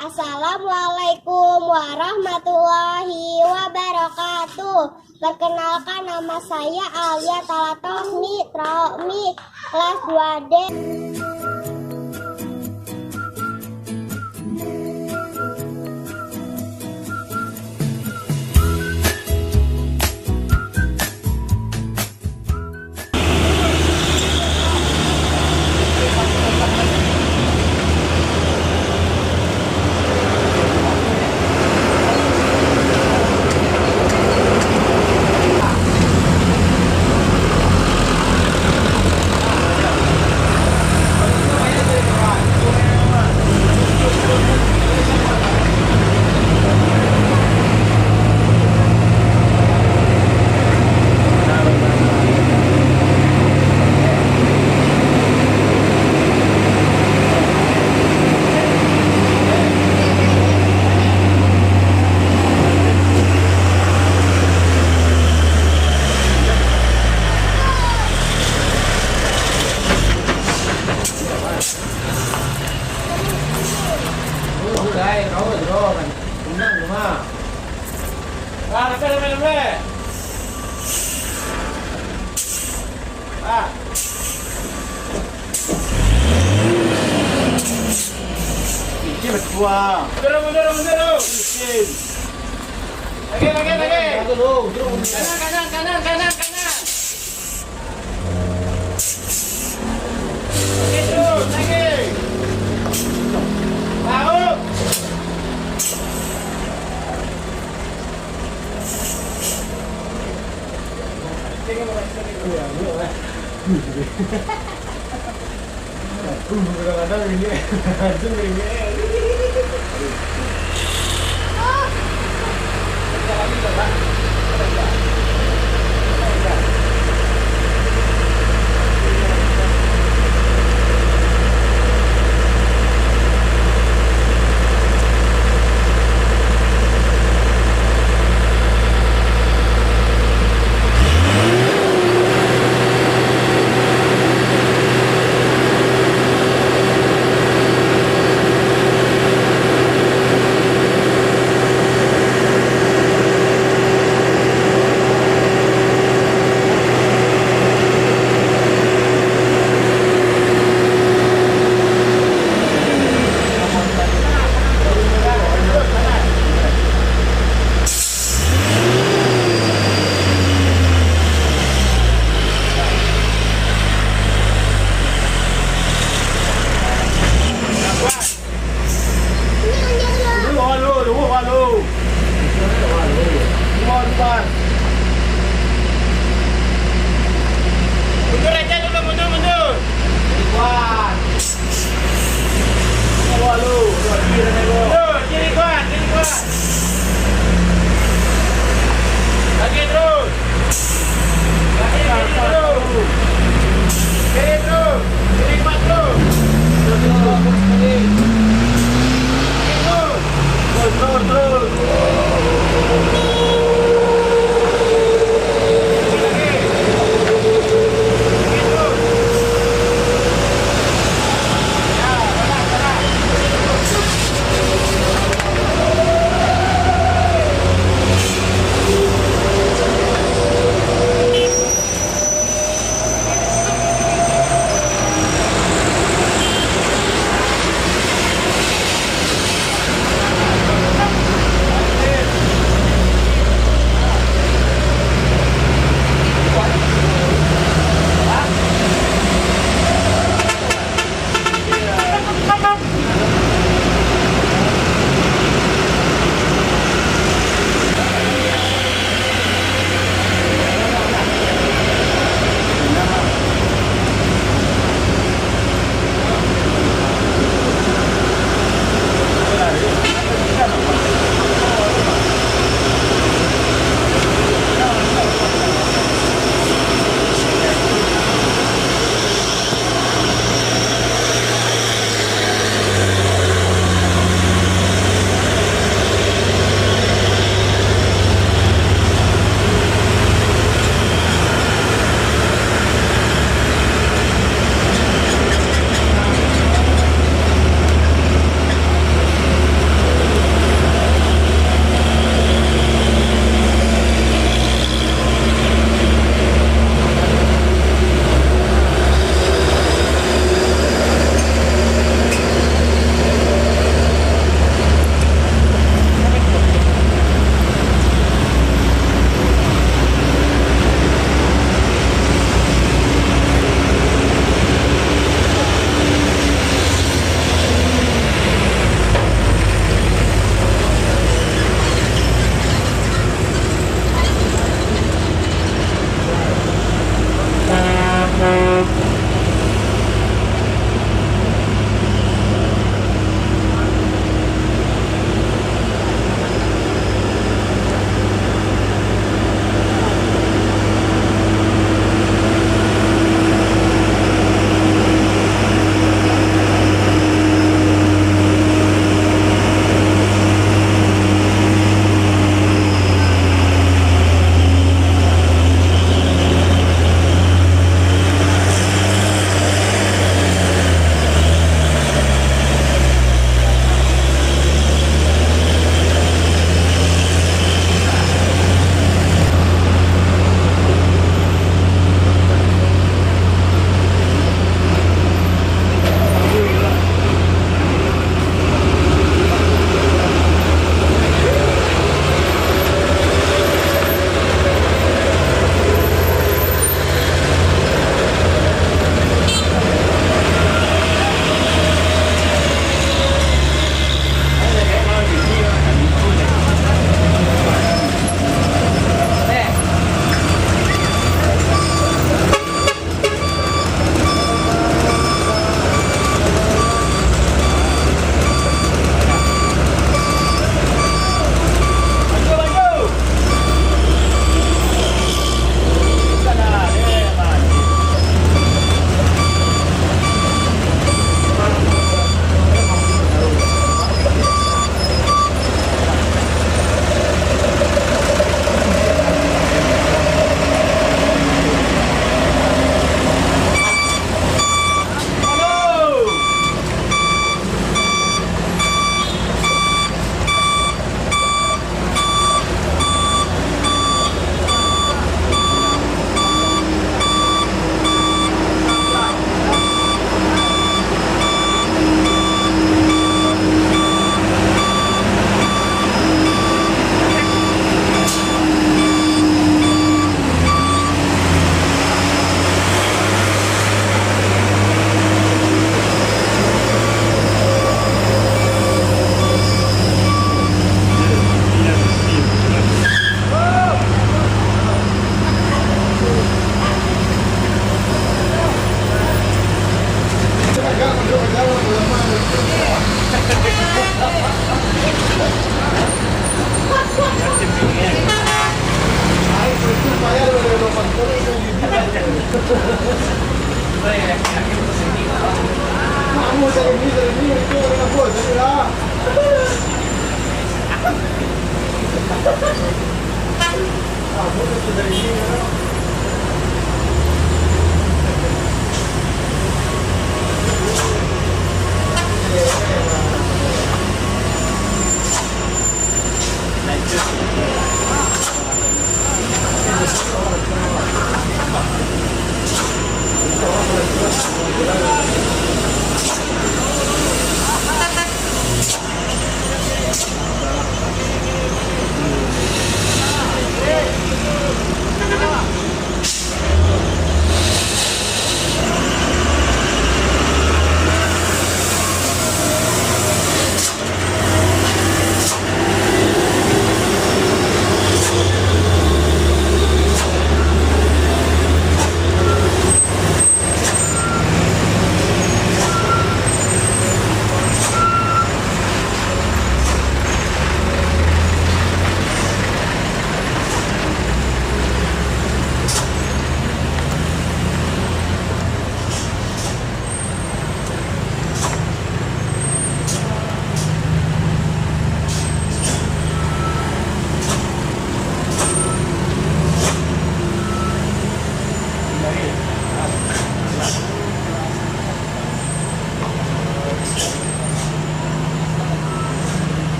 Assalamualaikum warahmatullahi wabarakatuh. Perkenalkan, nama saya Alia Talatohni Traomi, kelas 2D. Đây, nấu rồi rồi, mình cũng nâng đúng không? Làm đây. Ini berdua. Mundur. Bikin. Lagi. Kanan. Terus, lagi. Tahu. Kadang-kadang ini langsung ini. Mundur aja dulu, mundur. Kuat. Kiri kuat. Lagi terus. Kiri terus. Kiri kuat terus. Terus.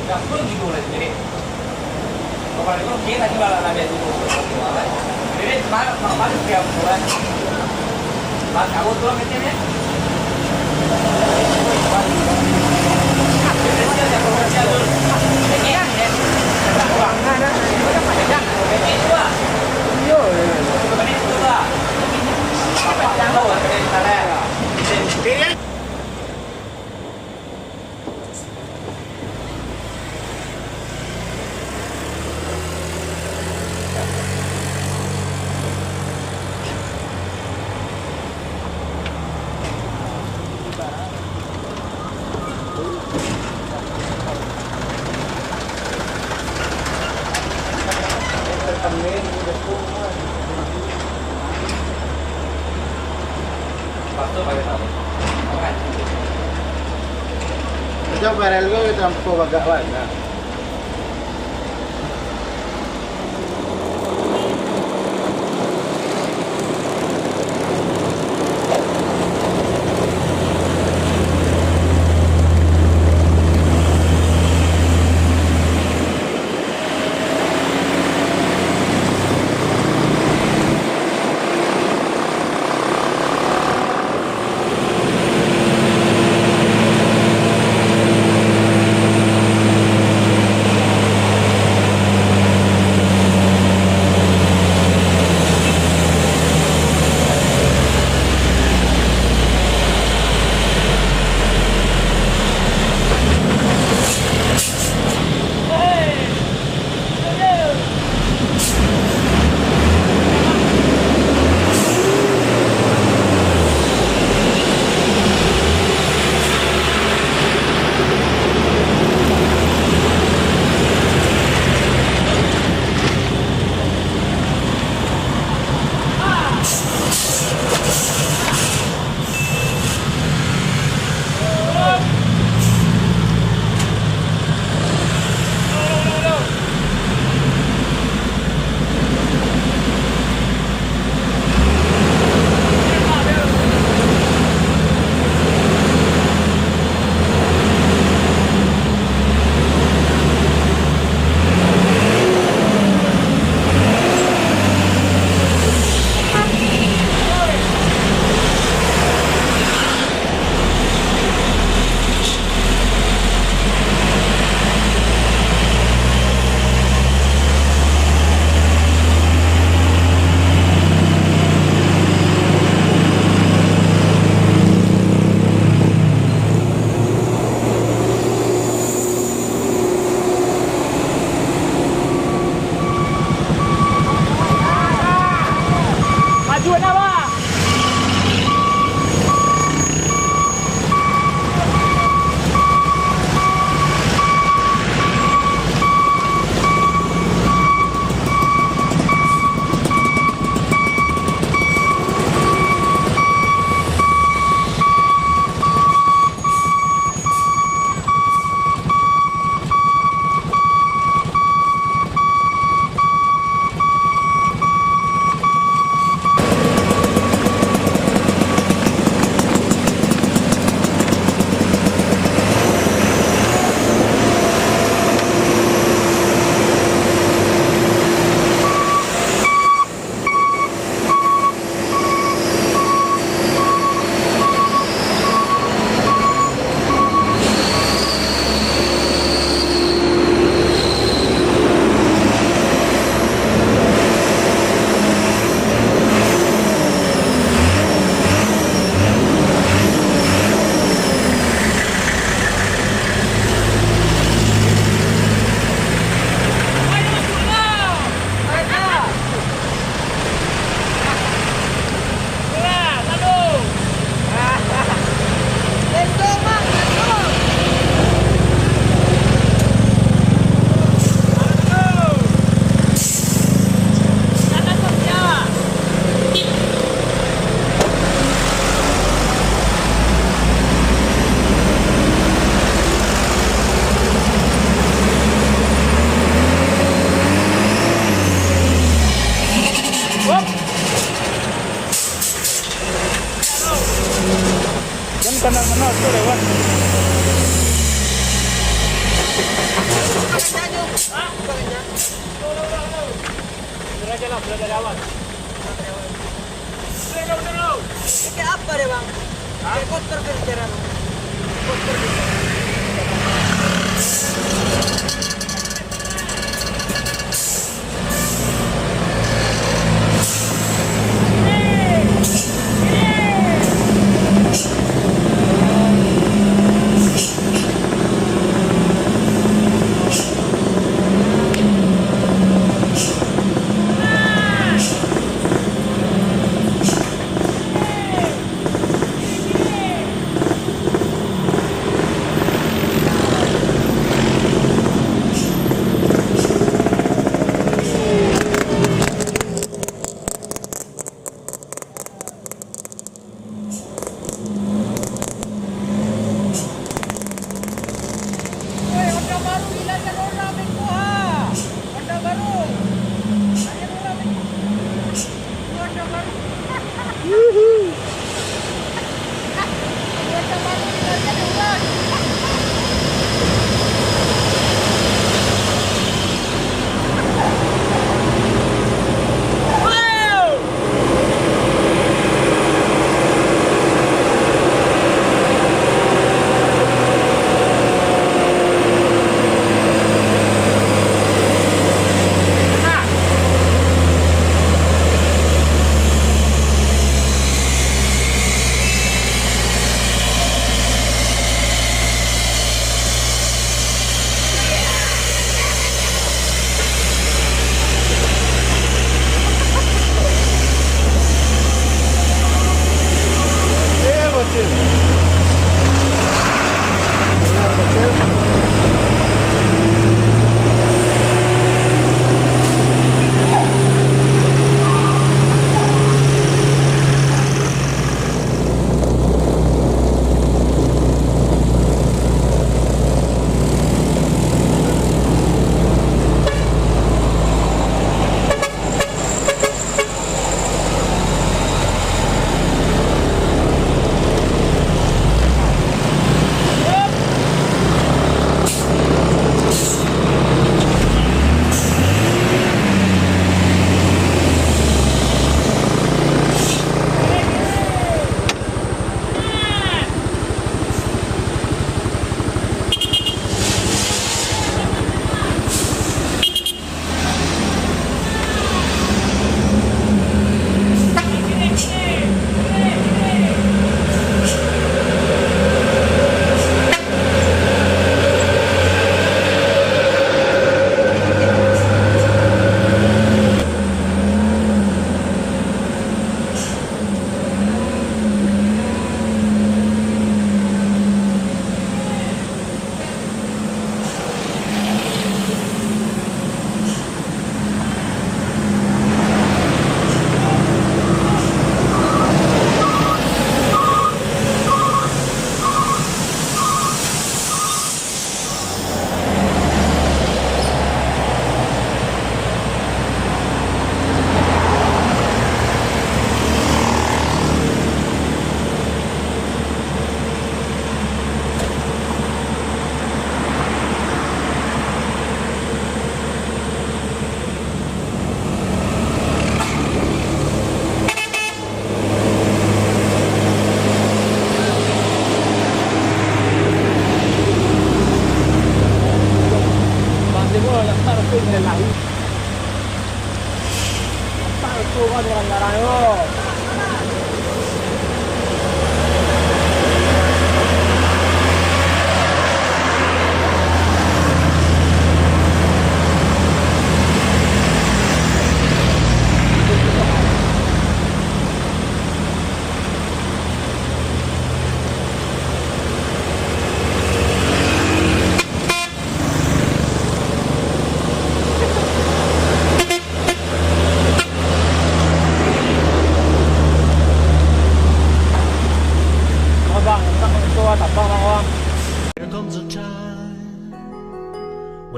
Gakpun gitu lah jadi. Kalau itu kita lagi malah nabi itu. Jadi mana mana siap bulan. Pas kamu tuh macamnya. Coba rel gue tampo bagak na. sudah dari awal. Kayak apa deh bang? Kayak kotor berjalan. Kotor berjalan.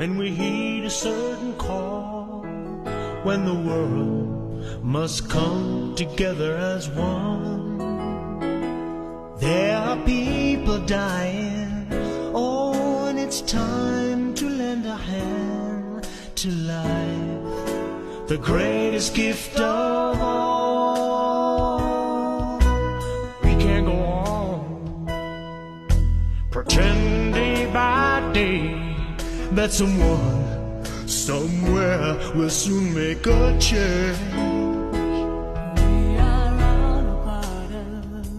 when we heed a certain call, when the world must come together as one. There are people dying, oh, and it's time to lend a hand to life. the greatest gift of all. We can't go on pretend day by day that someone somewhere will soon make a change. We are all a part of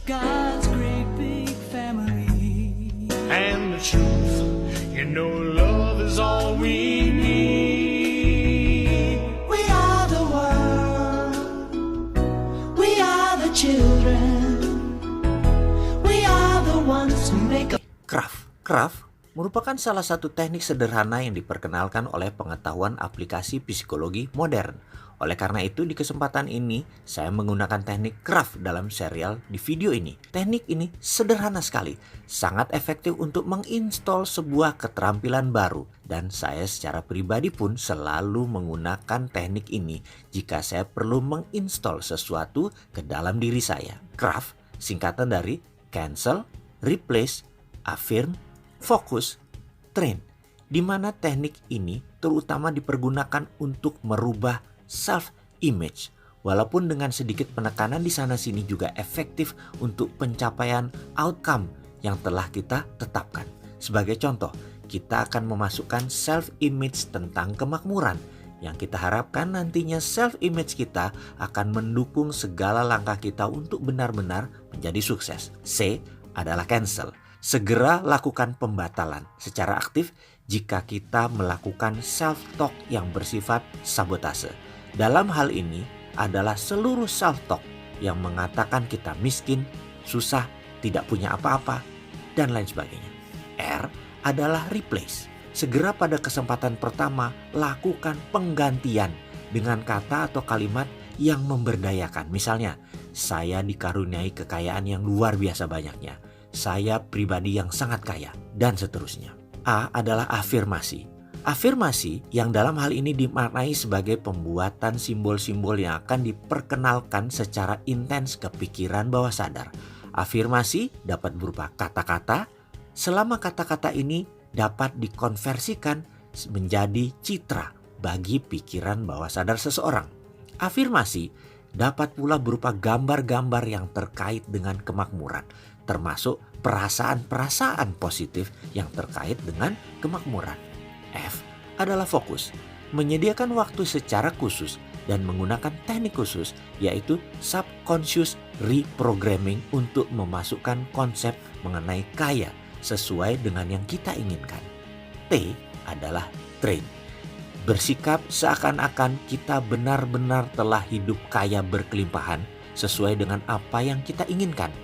God's great big family. And the truth, you know, love is all we need. We are the world. We are the children. We are the ones who make a Craft merupakan salah satu teknik sederhana yang diperkenalkan oleh pengetahuan aplikasi psikologi modern. Oleh karena itu, di kesempatan ini saya menggunakan teknik craft dalam serial di video ini. Teknik ini sederhana sekali, sangat efektif untuk menginstall sebuah keterampilan baru. Dan saya secara pribadi pun selalu menggunakan teknik ini jika saya perlu menginstall sesuatu ke dalam diri saya. Craft singkatan dari cancel, replace, affirm, fokus, train, di mana teknik ini terutama dipergunakan untuk merubah self-image. Walaupun dengan sedikit penekanan di sana-sini juga efektif untuk pencapaian outcome yang telah kita tetapkan. Sebagai contoh, kita akan memasukkan self-image tentang kemakmuran, yang kita harapkan nantinya self-image kita akan mendukung segala langkah kita untuk benar-benar menjadi sukses. C adalah cancel. Segera lakukan pembatalan secara aktif jika kita melakukan self-talk yang bersifat sabotase. Dalam hal ini adalah seluruh self-talk yang mengatakan kita miskin, susah, tidak punya apa-apa, dan lain sebagainya. R adalah replace. Segera pada kesempatan pertama lakukan penggantian dengan kata atau kalimat yang memberdayakan. Misalnya, saya dikaruniai kekayaan yang luar biasa banyaknya. Saya pribadi yang sangat kaya, dan seterusnya. A adalah afirmasi. Afirmasi yang dalam hal ini dimaknai sebagai pembuatan simbol-simbol yang akan diperkenalkan secara intens ke pikiran bawah sadar. Afirmasi dapat berupa kata-kata, selama kata-kata ini dapat dikonversikan menjadi citra bagi pikiran bawah sadar seseorang. Afirmasi dapat pula berupa gambar-gambar yang terkait dengan kemakmuran, termasuk perasaan-perasaan positif yang terkait dengan kemakmuran. F adalah fokus, menyediakan waktu secara khusus dan menggunakan teknik khusus, yaitu subconscious reprogramming untuk memasukkan konsep mengenai kaya sesuai dengan yang kita inginkan. T adalah train, bersikap seakan-akan kita benar-benar telah hidup kaya berkelimpahan sesuai dengan apa yang kita inginkan.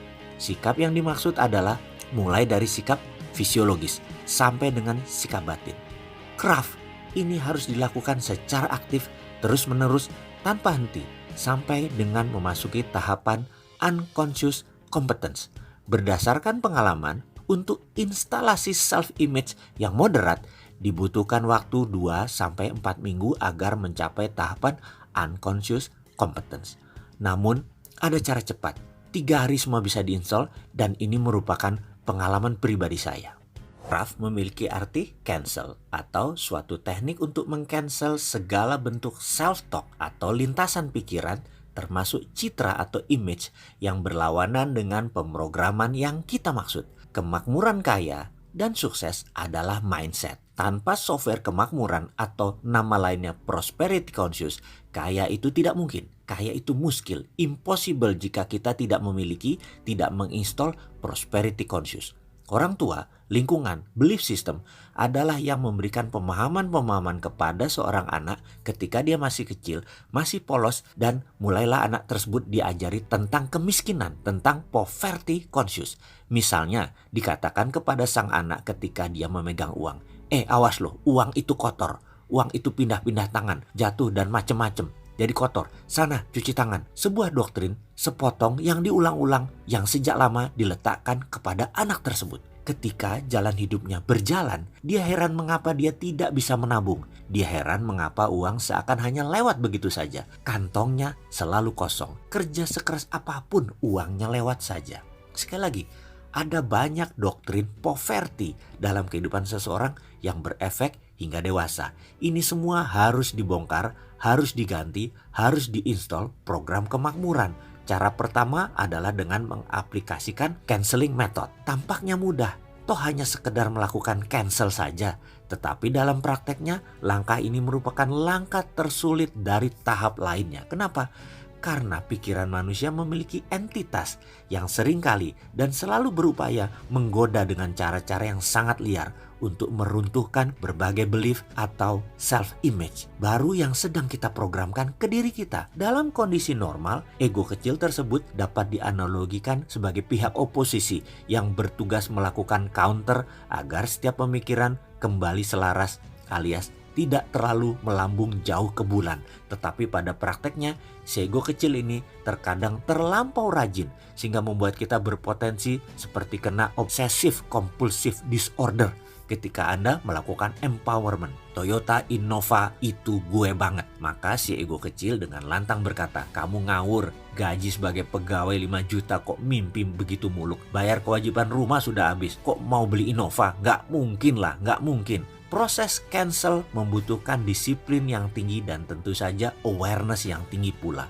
Sikap yang dimaksud adalah mulai dari sikap fisiologis sampai dengan sikap batin. Craft ini harus dilakukan secara aktif terus-menerus tanpa henti sampai dengan memasuki tahapan unconscious competence. Berdasarkan pengalaman, untuk instalasi self-image yang moderat dibutuhkan waktu 2-4 minggu agar mencapai tahapan unconscious competence. Namun ada cara cepat. 3 hari semua bisa diinstal dan ini merupakan pengalaman pribadi saya. Craft memiliki arti cancel atau suatu teknik untuk meng-cancel segala bentuk self-talk atau lintasan pikiran termasuk citra atau image yang berlawanan dengan pemrograman yang kita maksud. Kemakmuran kaya dan sukses adalah mindset. Tanpa software kemakmuran atau nama lainnya prosperity conscious, kaya itu tidak mungkin. Kaya itu muskil, impossible jika kita tidak memiliki, tidak menginstall prosperity conscious. Orang tua, lingkungan, belief system adalah yang memberikan pemahaman-pemahaman kepada seorang anak ketika dia masih kecil, masih polos, dan mulailah anak tersebut diajari tentang kemiskinan, tentang poverty conscious. Misalnya, dikatakan kepada sang anak ketika dia memegang uang, awas loh, uang itu kotor, uang itu pindah-pindah tangan, jatuh dan macem-macem. Jadi kotor, sana cuci tangan. Sebuah doktrin sepotong yang diulang-ulang yang sejak lama diletakkan kepada anak tersebut. Ketika jalan hidupnya berjalan, dia heran mengapa dia tidak bisa menabung. Dia heran mengapa uang seakan hanya lewat begitu saja. Kantongnya selalu kosong. Kerja sekeras apapun uangnya lewat saja. Sekali lagi, ada banyak doktrin poverty dalam kehidupan seseorang yang berefek hingga dewasa. Ini semua harus dibongkar, harus diganti, harus diinstal program kemakmuran. Cara pertama adalah dengan mengaplikasikan canceling method. Tampaknya mudah, toh hanya sekedar melakukan cancel saja. Tetapi dalam prakteknya, langkah ini merupakan langkah tersulit dari tahap lainnya. Kenapa? Karena pikiran manusia memiliki entitas yang seringkali dan selalu berupaya menggoda dengan cara-cara yang sangat liar untuk meruntuhkan berbagai belief atau self-image baru yang sedang kita programkan ke diri kita. Dalam kondisi normal, ego kecil tersebut dapat dianalogikan sebagai pihak oposisi yang bertugas melakukan counter agar setiap pemikiran kembali selaras alias tidak terlalu melambung jauh ke bulan. Tetapi pada prakteknya, si ego kecil ini terkadang terlampau rajin sehingga membuat kita berpotensi seperti kena obsessive compulsive disorder ketika Anda melakukan empowerment. Toyota Innova itu gue banget. Maka si ego kecil dengan lantang berkata, kamu ngawur, gaji sebagai pegawai 5 juta kok mimpi begitu muluk. Bayar kewajiban rumah sudah habis, kok mau beli Innova? Nggak mungkin lah, nggak mungkin. Proses cancel membutuhkan disiplin yang tinggi dan tentu saja awareness yang tinggi pula.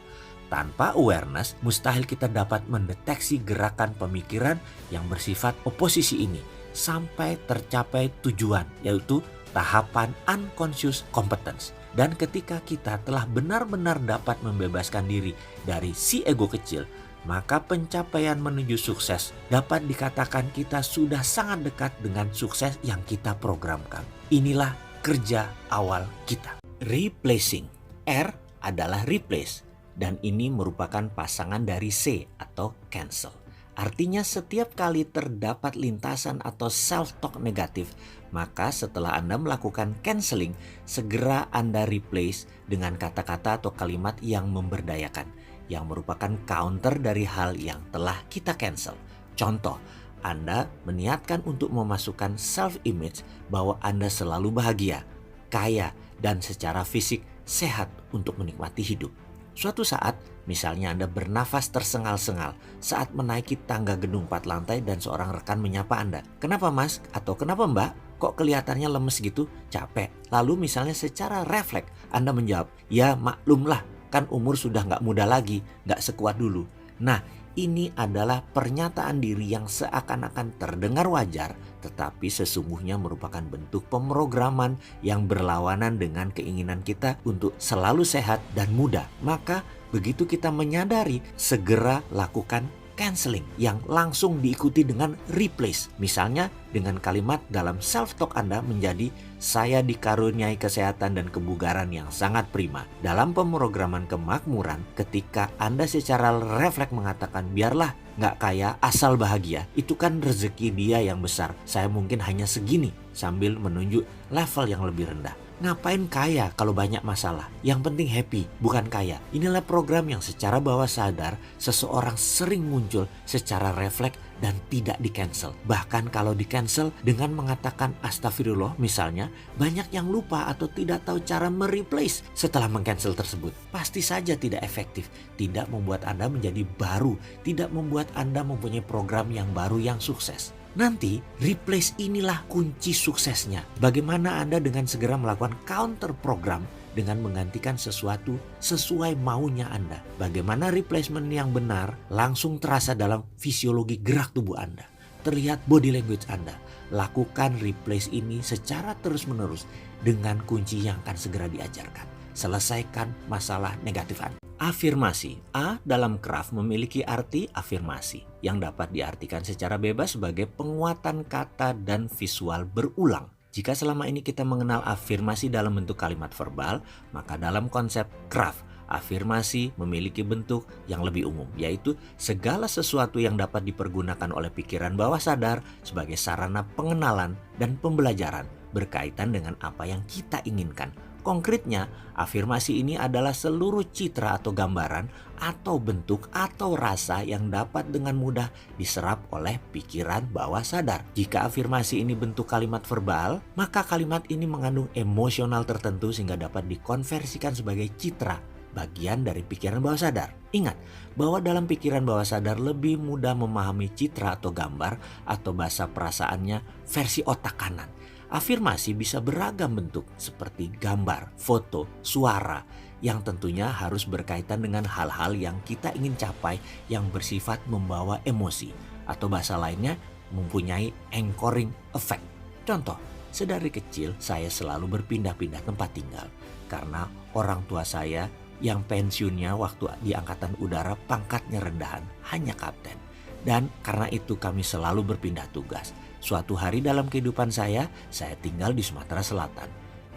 Tanpa awareness, mustahil kita dapat mendeteksi gerakan pemikiran yang bersifat oposisi ini sampai tercapai tujuan, yaitu tahapan unconscious competence. Dan ketika kita telah benar-benar dapat membebaskan diri dari si ego kecil, maka pencapaian menuju sukses dapat dikatakan kita sudah sangat dekat dengan sukses yang kita programkan. Inilah kerja awal kita. Replacing. R adalah replace dan ini merupakan pasangan dari C atau cancel. Artinya setiap kali terdapat lintasan atau self-talk negatif, maka setelah Anda melakukan canceling, segera Anda replace dengan kata-kata atau kalimat yang memberdayakan, yang merupakan counter dari hal yang telah kita cancel. Contoh, Anda meniatkan untuk memasukkan self-image bahwa Anda selalu bahagia, kaya, dan secara fisik sehat untuk menikmati hidup. Suatu saat, misalnya Anda bernafas tersengal-sengal saat menaiki tangga gedung 4 lantai dan seorang rekan menyapa Anda. Kenapa mas? Atau kenapa mbak? Kok kelihatannya lemes gitu? Capek. Lalu misalnya secara refleks Anda menjawab, ya maklumlah, kan umur sudah nggak muda lagi, nggak sekuat dulu. Nah, ini adalah pernyataan diri yang seakan-akan terdengar wajar, tetapi sesungguhnya merupakan bentuk pemrograman yang berlawanan dengan keinginan kita untuk selalu sehat dan muda. Maka begitu kita menyadari, segera lakukan canceling yang langsung diikuti dengan replace. Misalnya dengan kalimat dalam self-talk Anda menjadi, saya dikaruniai kesehatan dan kebugaran yang sangat prima. Dalam pemrograman kemakmuran, ketika Anda secara refleks mengatakan, biarlah nggak kaya asal bahagia, itu kan rezeki dia yang besar, saya mungkin hanya segini, sambil menunjuk level yang lebih rendah. Ngapain kaya kalau banyak masalah? Yang penting happy, bukan kaya. Inilah program yang secara bawah sadar seseorang sering muncul secara refleks dan tidak di-cancel. Bahkan kalau di-cancel dengan mengatakan astagfirullah misalnya, banyak yang lupa atau tidak tahu cara mereplace setelah meng-cancel tersebut. Pasti saja tidak efektif, tidak membuat Anda menjadi baru, tidak membuat Anda mempunyai program yang baru yang sukses. Nanti replace inilah kunci suksesnya. Bagaimana Anda dengan segera melakukan counter program dengan menggantikan sesuatu sesuai maunya Anda. Bagaimana replacement yang benar langsung terasa dalam fisiologi gerak tubuh Anda. Terlihat body language Anda. Lakukan replace ini secara terus-menerus dengan kunci yang akan segera diajarkan. Selesaikan masalah negatif Anda. Afirmasi. A dalam Kraft memiliki arti afirmasi yang dapat diartikan secara bebas sebagai penguatan kata dan visual berulang. Jika selama ini kita mengenal afirmasi dalam bentuk kalimat verbal, maka dalam konsep Kraft, afirmasi memiliki bentuk yang lebih umum, yaitu segala sesuatu yang dapat dipergunakan oleh pikiran bawah sadar sebagai sarana pengenalan dan pembelajaran berkaitan dengan apa yang kita inginkan. Konkretnya, afirmasi ini adalah seluruh citra atau gambaran atau bentuk atau rasa yang dapat dengan mudah diserap oleh pikiran bawah sadar. Jika afirmasi ini bentuk kalimat verbal, maka kalimat ini mengandung emosional tertentu sehingga dapat dikonversikan sebagai citra, bagian dari pikiran bawah sadar. Ingat bahwa dalam pikiran bawah sadar lebih mudah memahami citra atau gambar atau bahasa perasaannya versi otak kanan. Afirmasi bisa beragam bentuk seperti gambar, foto, suara yang tentunya harus berkaitan dengan hal-hal yang kita ingin capai yang bersifat membawa emosi atau bahasa lainnya mempunyai anchoring effect. Contoh, sedari kecil saya selalu berpindah-pindah tempat tinggal karena orang tua saya yang pensiunnya waktu di Angkatan Udara pangkatnya rendahan, hanya kapten. Dan karena itu kami selalu berpindah tugas. Suatu hari dalam kehidupan saya tinggal di Sumatera Selatan.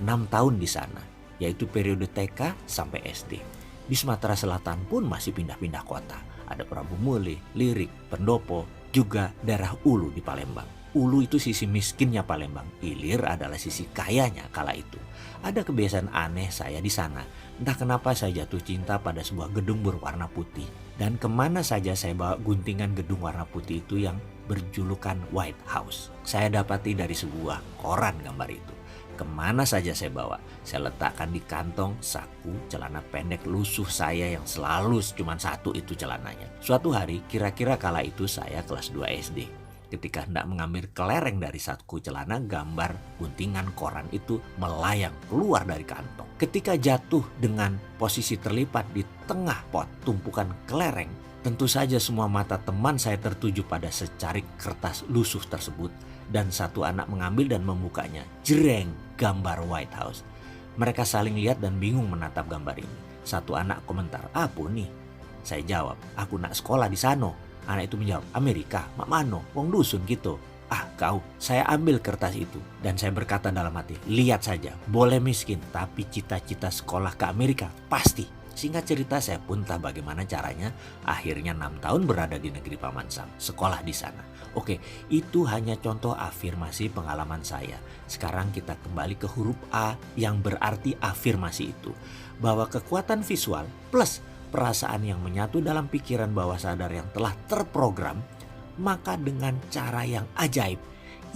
6 tahun di sana, yaitu periode TK sampai SD. Di Sumatera Selatan pun masih pindah-pindah kota. Ada Prabu Muli, Lirik, Pendopo, juga daerah Ulu di Palembang. Ulu itu sisi miskinnya Palembang, Ilir adalah sisi kayanya kala itu. Ada kebiasaan aneh saya di sana. Entah kenapa saya jatuh cinta pada sebuah gedung berwarna putih. Dan kemana saja saya bawa guntingan gedung warna putih itu yang berjulukan White House. Saya dapati dari sebuah koran gambar itu. Kemana saja saya bawa, saya letakkan di kantong, saku, celana pendek lusuh saya yang selalu cuma satu itu celananya. Suatu hari, kira-kira kala itu saya kelas 2 SD. Ketika hendak mengambil kelereng dari saku celana, gambar guntingan koran itu melayang keluar dari kantong. Ketika jatuh dengan posisi terlipat di tengah pot tumpukan kelereng, tentu saja semua mata teman saya tertuju pada secarik kertas lusuh tersebut. Dan satu anak mengambil dan membukanya. Jreng, gambar White House. Mereka saling lihat dan bingung menatap gambar ini. Satu anak komentar, "Apa nih?" Saya jawab, "Aku nak sekolah di sano." Anak itu menjawab, "Amerika, mak mano, wong dusun gitu." "Ah kau." Saya ambil kertas itu dan saya berkata dalam hati, "Lihat saja, boleh miskin tapi cita-cita sekolah ke Amerika pasti." Singkat cerita, saya pun entah bagaimana caranya akhirnya 6 tahun berada di negeri Paman Sam, sekolah di sana. Oke, itu hanya contoh afirmasi pengalaman saya. Sekarang kita kembali ke huruf A yang berarti afirmasi itu. Bahwa kekuatan visual plus perasaan yang menyatu dalam pikiran bawah sadar yang telah terprogram, maka dengan cara yang ajaib,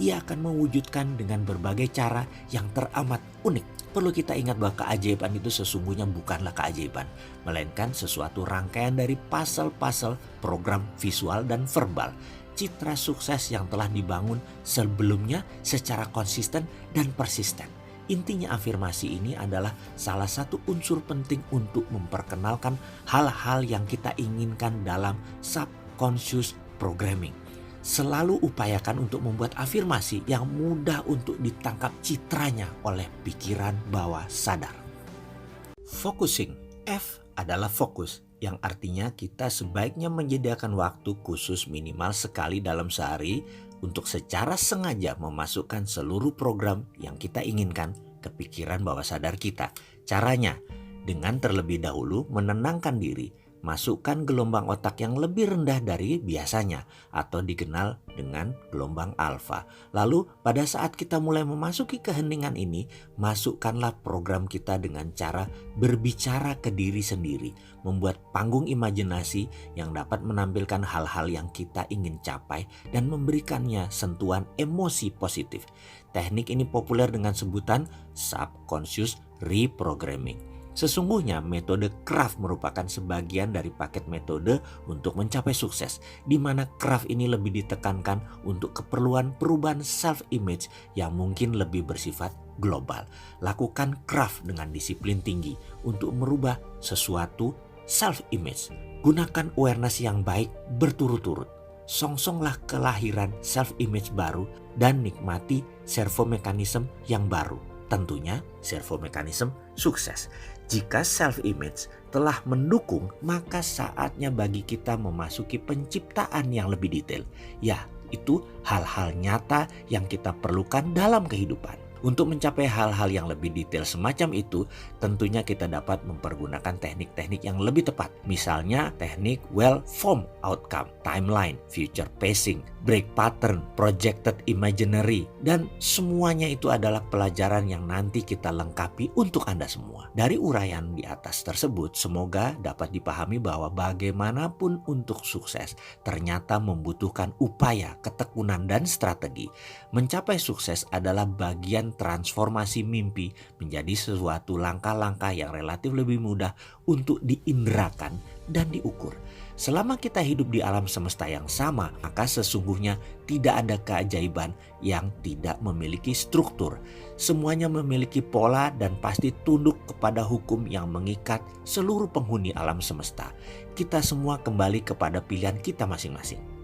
ia akan mewujudkan dengan berbagai cara yang teramat unik. Perlu kita ingat bahwa keajaiban itu sesungguhnya bukanlah keajaiban, melainkan sesuatu rangkaian dari puzzle-puzzle program visual dan verbal. Citra sukses yang telah dibangun sebelumnya secara konsisten dan persisten. Intinya afirmasi ini adalah salah satu unsur penting untuk memperkenalkan hal-hal yang kita inginkan dalam subconscious programming. Selalu upayakan untuk membuat afirmasi yang mudah untuk ditangkap citranya oleh pikiran bawah sadar. Focusing, F adalah fokus, yang artinya kita sebaiknya menyediakan waktu khusus minimal sekali dalam sehari untuk secara sengaja memasukkan seluruh program yang kita inginkan ke pikiran bawah sadar kita. Caranya, dengan terlebih dahulu menenangkan diri, masukkan gelombang otak yang lebih rendah dari biasanya atau dikenal dengan gelombang alfa. Lalu pada saat kita mulai memasuki keheningan ini, masukkanlah program kita dengan cara berbicara ke diri sendiri, membuat panggung imajinasi yang dapat menampilkan hal-hal yang kita ingin capai dan memberikannya sentuhan emosi positif. Teknik ini populer dengan sebutan subconscious reprogramming. Sesungguhnya metode Craft merupakan sebagian dari paket metode untuk mencapai sukses, di mana Craft ini lebih ditekankan untuk keperluan perubahan self-image yang mungkin lebih bersifat global. Lakukan Craft dengan disiplin tinggi untuk merubah sesuatu self-image. Gunakan awareness yang baik berturut-turut. Songsonglah kelahiran self-image baru dan nikmati servomekanisme yang baru. Tentunya servomekanisme sukses. Jika self-image telah mendukung, maka saatnya bagi kita memasuki penciptaan yang lebih detail. Ya, itu hal-hal nyata yang kita perlukan dalam kehidupan. Untuk mencapai hal-hal yang lebih detail semacam itu, tentunya kita dapat mempergunakan teknik-teknik yang lebih tepat. Misalnya teknik well-formed outcome, timeline, future pacing, break pattern, projected imaginary, dan semuanya itu adalah pelajaran yang nanti kita lengkapi untuk Anda semua. Dari uraian di atas tersebut, semoga dapat dipahami bahwa bagaimanapun untuk sukses ternyata membutuhkan upaya, ketekunan, dan strategi. Mencapai sukses adalah bagian menjadikan transformasi mimpi menjadi sesuatu langkah-langkah yang relatif lebih mudah untuk diindrakan dan diukur. Selama kita hidup di alam semesta yang sama, maka sesungguhnya tidak ada keajaiban yang tidak memiliki struktur. Semuanya memiliki pola dan pasti tunduk kepada hukum yang mengikat seluruh penghuni alam semesta. Kita semua kembali kepada pilihan kita masing-masing.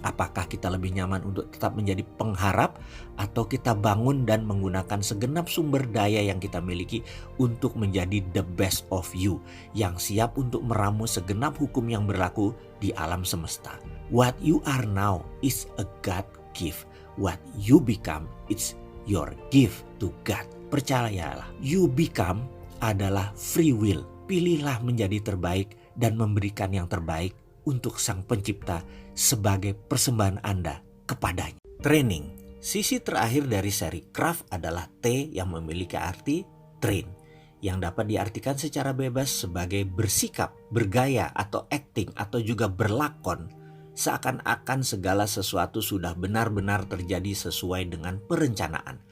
Apakah kita lebih nyaman untuk tetap menjadi pengharap atau kita bangun dan menggunakan segenap sumber daya yang kita miliki untuk menjadi the best of you yang siap untuk meramu segenap hukum yang berlaku di alam semesta. What you are now is a God gift. What you become it's your gift to God. Percayalah, you become adalah free will. Pilihlah menjadi terbaik dan memberikan yang terbaik untuk Sang Pencipta sebagai persembahan Anda kepadanya. Training. Sisi terakhir dari seri craft adalah T yang memiliki arti train, yang dapat diartikan secara bebas sebagai bersikap, bergaya atau acting atau juga berlakon seakan-akan segala sesuatu sudah benar-benar terjadi sesuai dengan perencanaan.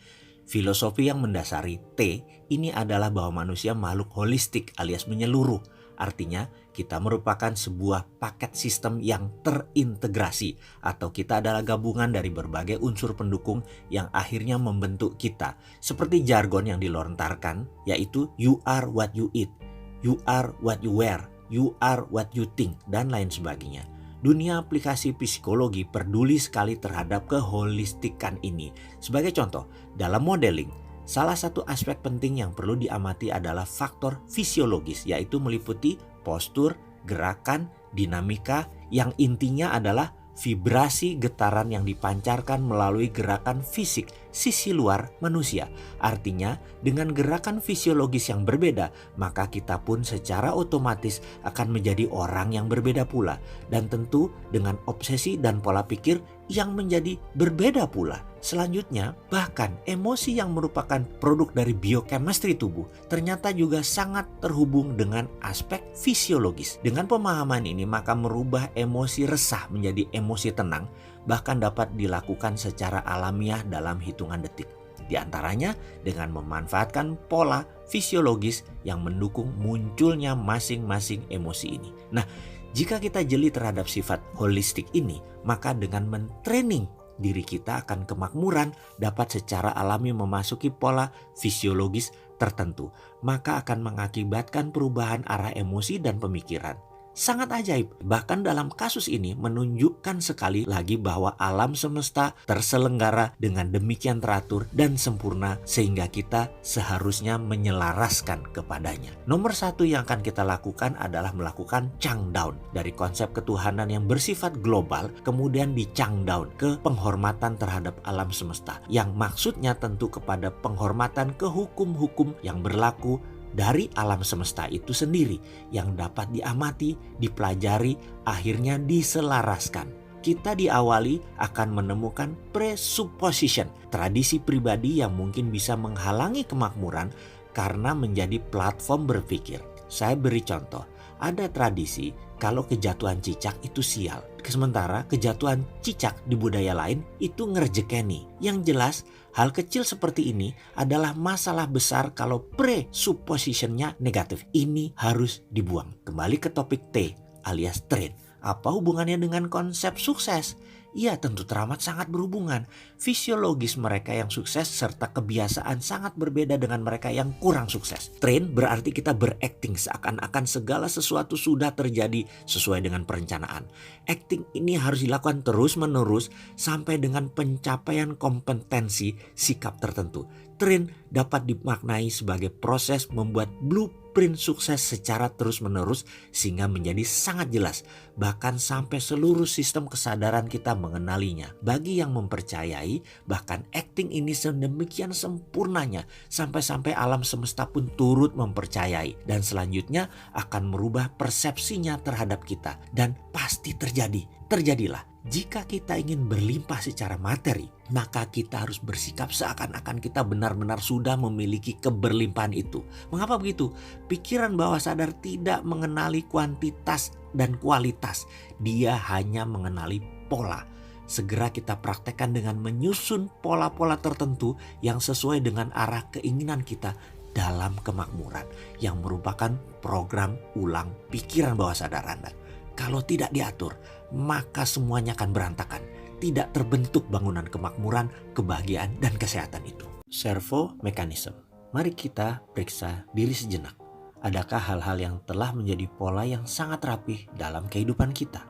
Filosofi yang mendasari T ini adalah bahwa manusia makhluk holistik alias menyeluruh. Artinya kita merupakan sebuah paket sistem yang terintegrasi atau kita adalah gabungan dari berbagai unsur pendukung yang akhirnya membentuk kita. Seperti jargon yang dilontarkan yaitu you are what you eat, you are what you wear, you are what you think dan lain sebagainya. Dunia aplikasi psikologi peduli sekali terhadap keholistikan ini. Sebagai contoh, dalam modeling, salah satu aspek penting yang perlu diamati adalah faktor fisiologis, yaitu meliputi postur, gerakan, dinamika yang intinya adalah vibrasi getaran yang dipancarkan melalui gerakan fisik sisi luar manusia. Artinya, dengan gerakan fisiologis yang berbeda, maka kita pun secara otomatis akan menjadi orang yang berbeda pula. Dan tentu dengan obsesi dan pola pikir yang menjadi berbeda pula. Selanjutnya, bahkan emosi yang merupakan produk dari biochemistry tubuh ternyata juga sangat terhubung dengan aspek fisiologis. Dengan pemahaman ini, maka merubah emosi resah menjadi emosi tenang bahkan dapat dilakukan secara alamiah dalam hitungan detik. Di antaranya dengan memanfaatkan pola fisiologis yang mendukung munculnya masing-masing emosi ini. Nah, jika kita jeli terhadap sifat holistik ini, maka dengan mentraining diri kita akan kemakmuran dapat secara alami memasuki pola fisiologis tertentu, maka akan mengakibatkan perubahan arah emosi dan pemikiran. Sangat ajaib, bahkan dalam kasus ini menunjukkan sekali lagi bahwa alam semesta terselenggara dengan demikian teratur dan sempurna sehingga kita seharusnya menyelaraskan kepadanya. Nomor satu yang akan kita lakukan adalah melakukan changdown dari konsep ketuhanan yang bersifat global kemudian di changdown ke penghormatan terhadap alam semesta yang maksudnya tentu kepada penghormatan ke hukum-hukum yang berlaku dari alam semesta itu sendiri yang dapat diamati, dipelajari, akhirnya diselaraskan. Kita diawali akan menemukan presupposition, tradisi pribadi yang mungkin bisa menghalangi kemakmuran karena menjadi platform berpikir. Saya beri contoh, ada tradisi kalau kejatuhan cicak itu sial. Sementara kejatuhan cicak di budaya lain itu ngerjekeni. Yang jelas hal kecil seperti ini adalah masalah besar kalau presuppositionnya negatif. Ini harus dibuang. Kembali ke topik T alias train. Apa hubungannya dengan konsep sukses? Iya, tentu teramat sangat berhubungan. Fisiologis mereka yang sukses serta kebiasaan sangat berbeda dengan mereka yang kurang sukses. Train berarti kita berakting seakan-akan segala sesuatu sudah terjadi sesuai dengan perencanaan. Acting ini harus dilakukan terus-menerus sampai dengan pencapaian kompetensi sikap tertentu. Train dapat dimaknai sebagai proses membuat blueprint sukses secara terus-menerus sehingga menjadi sangat jelas, bahkan sampai seluruh sistem kesadaran kita mengenalinya. Bagi yang mempercayai, bahkan acting ini sedemikian sempurnanya sampai-sampai alam semesta pun turut mempercayai dan selanjutnya akan merubah persepsinya terhadap kita dan pasti terjadilah. Jika kita ingin berlimpah secara materi, maka kita harus bersikap seakan-akan kita benar-benar sudah memiliki keberlimpahan itu. Mengapa begitu? Pikiran bawah sadar tidak mengenali kuantitas dan kualitas. Dia hanya mengenali pola. segera kita praktekkan dengan menyusun pola-pola tertentu yang sesuai dengan arah keinginan kita dalam kemakmuran yang merupakan program ulang pikiran bawah sadar Anda. Kalau tidak diatur, maka semuanya akan berantakan. Tidak terbentuk bangunan kemakmuran, kebahagiaan, dan kesehatan itu. Servo mekanisme. Mari kita periksa diri sejenak. Adakah hal-hal yang telah menjadi pola yang sangat rapih dalam kehidupan kita?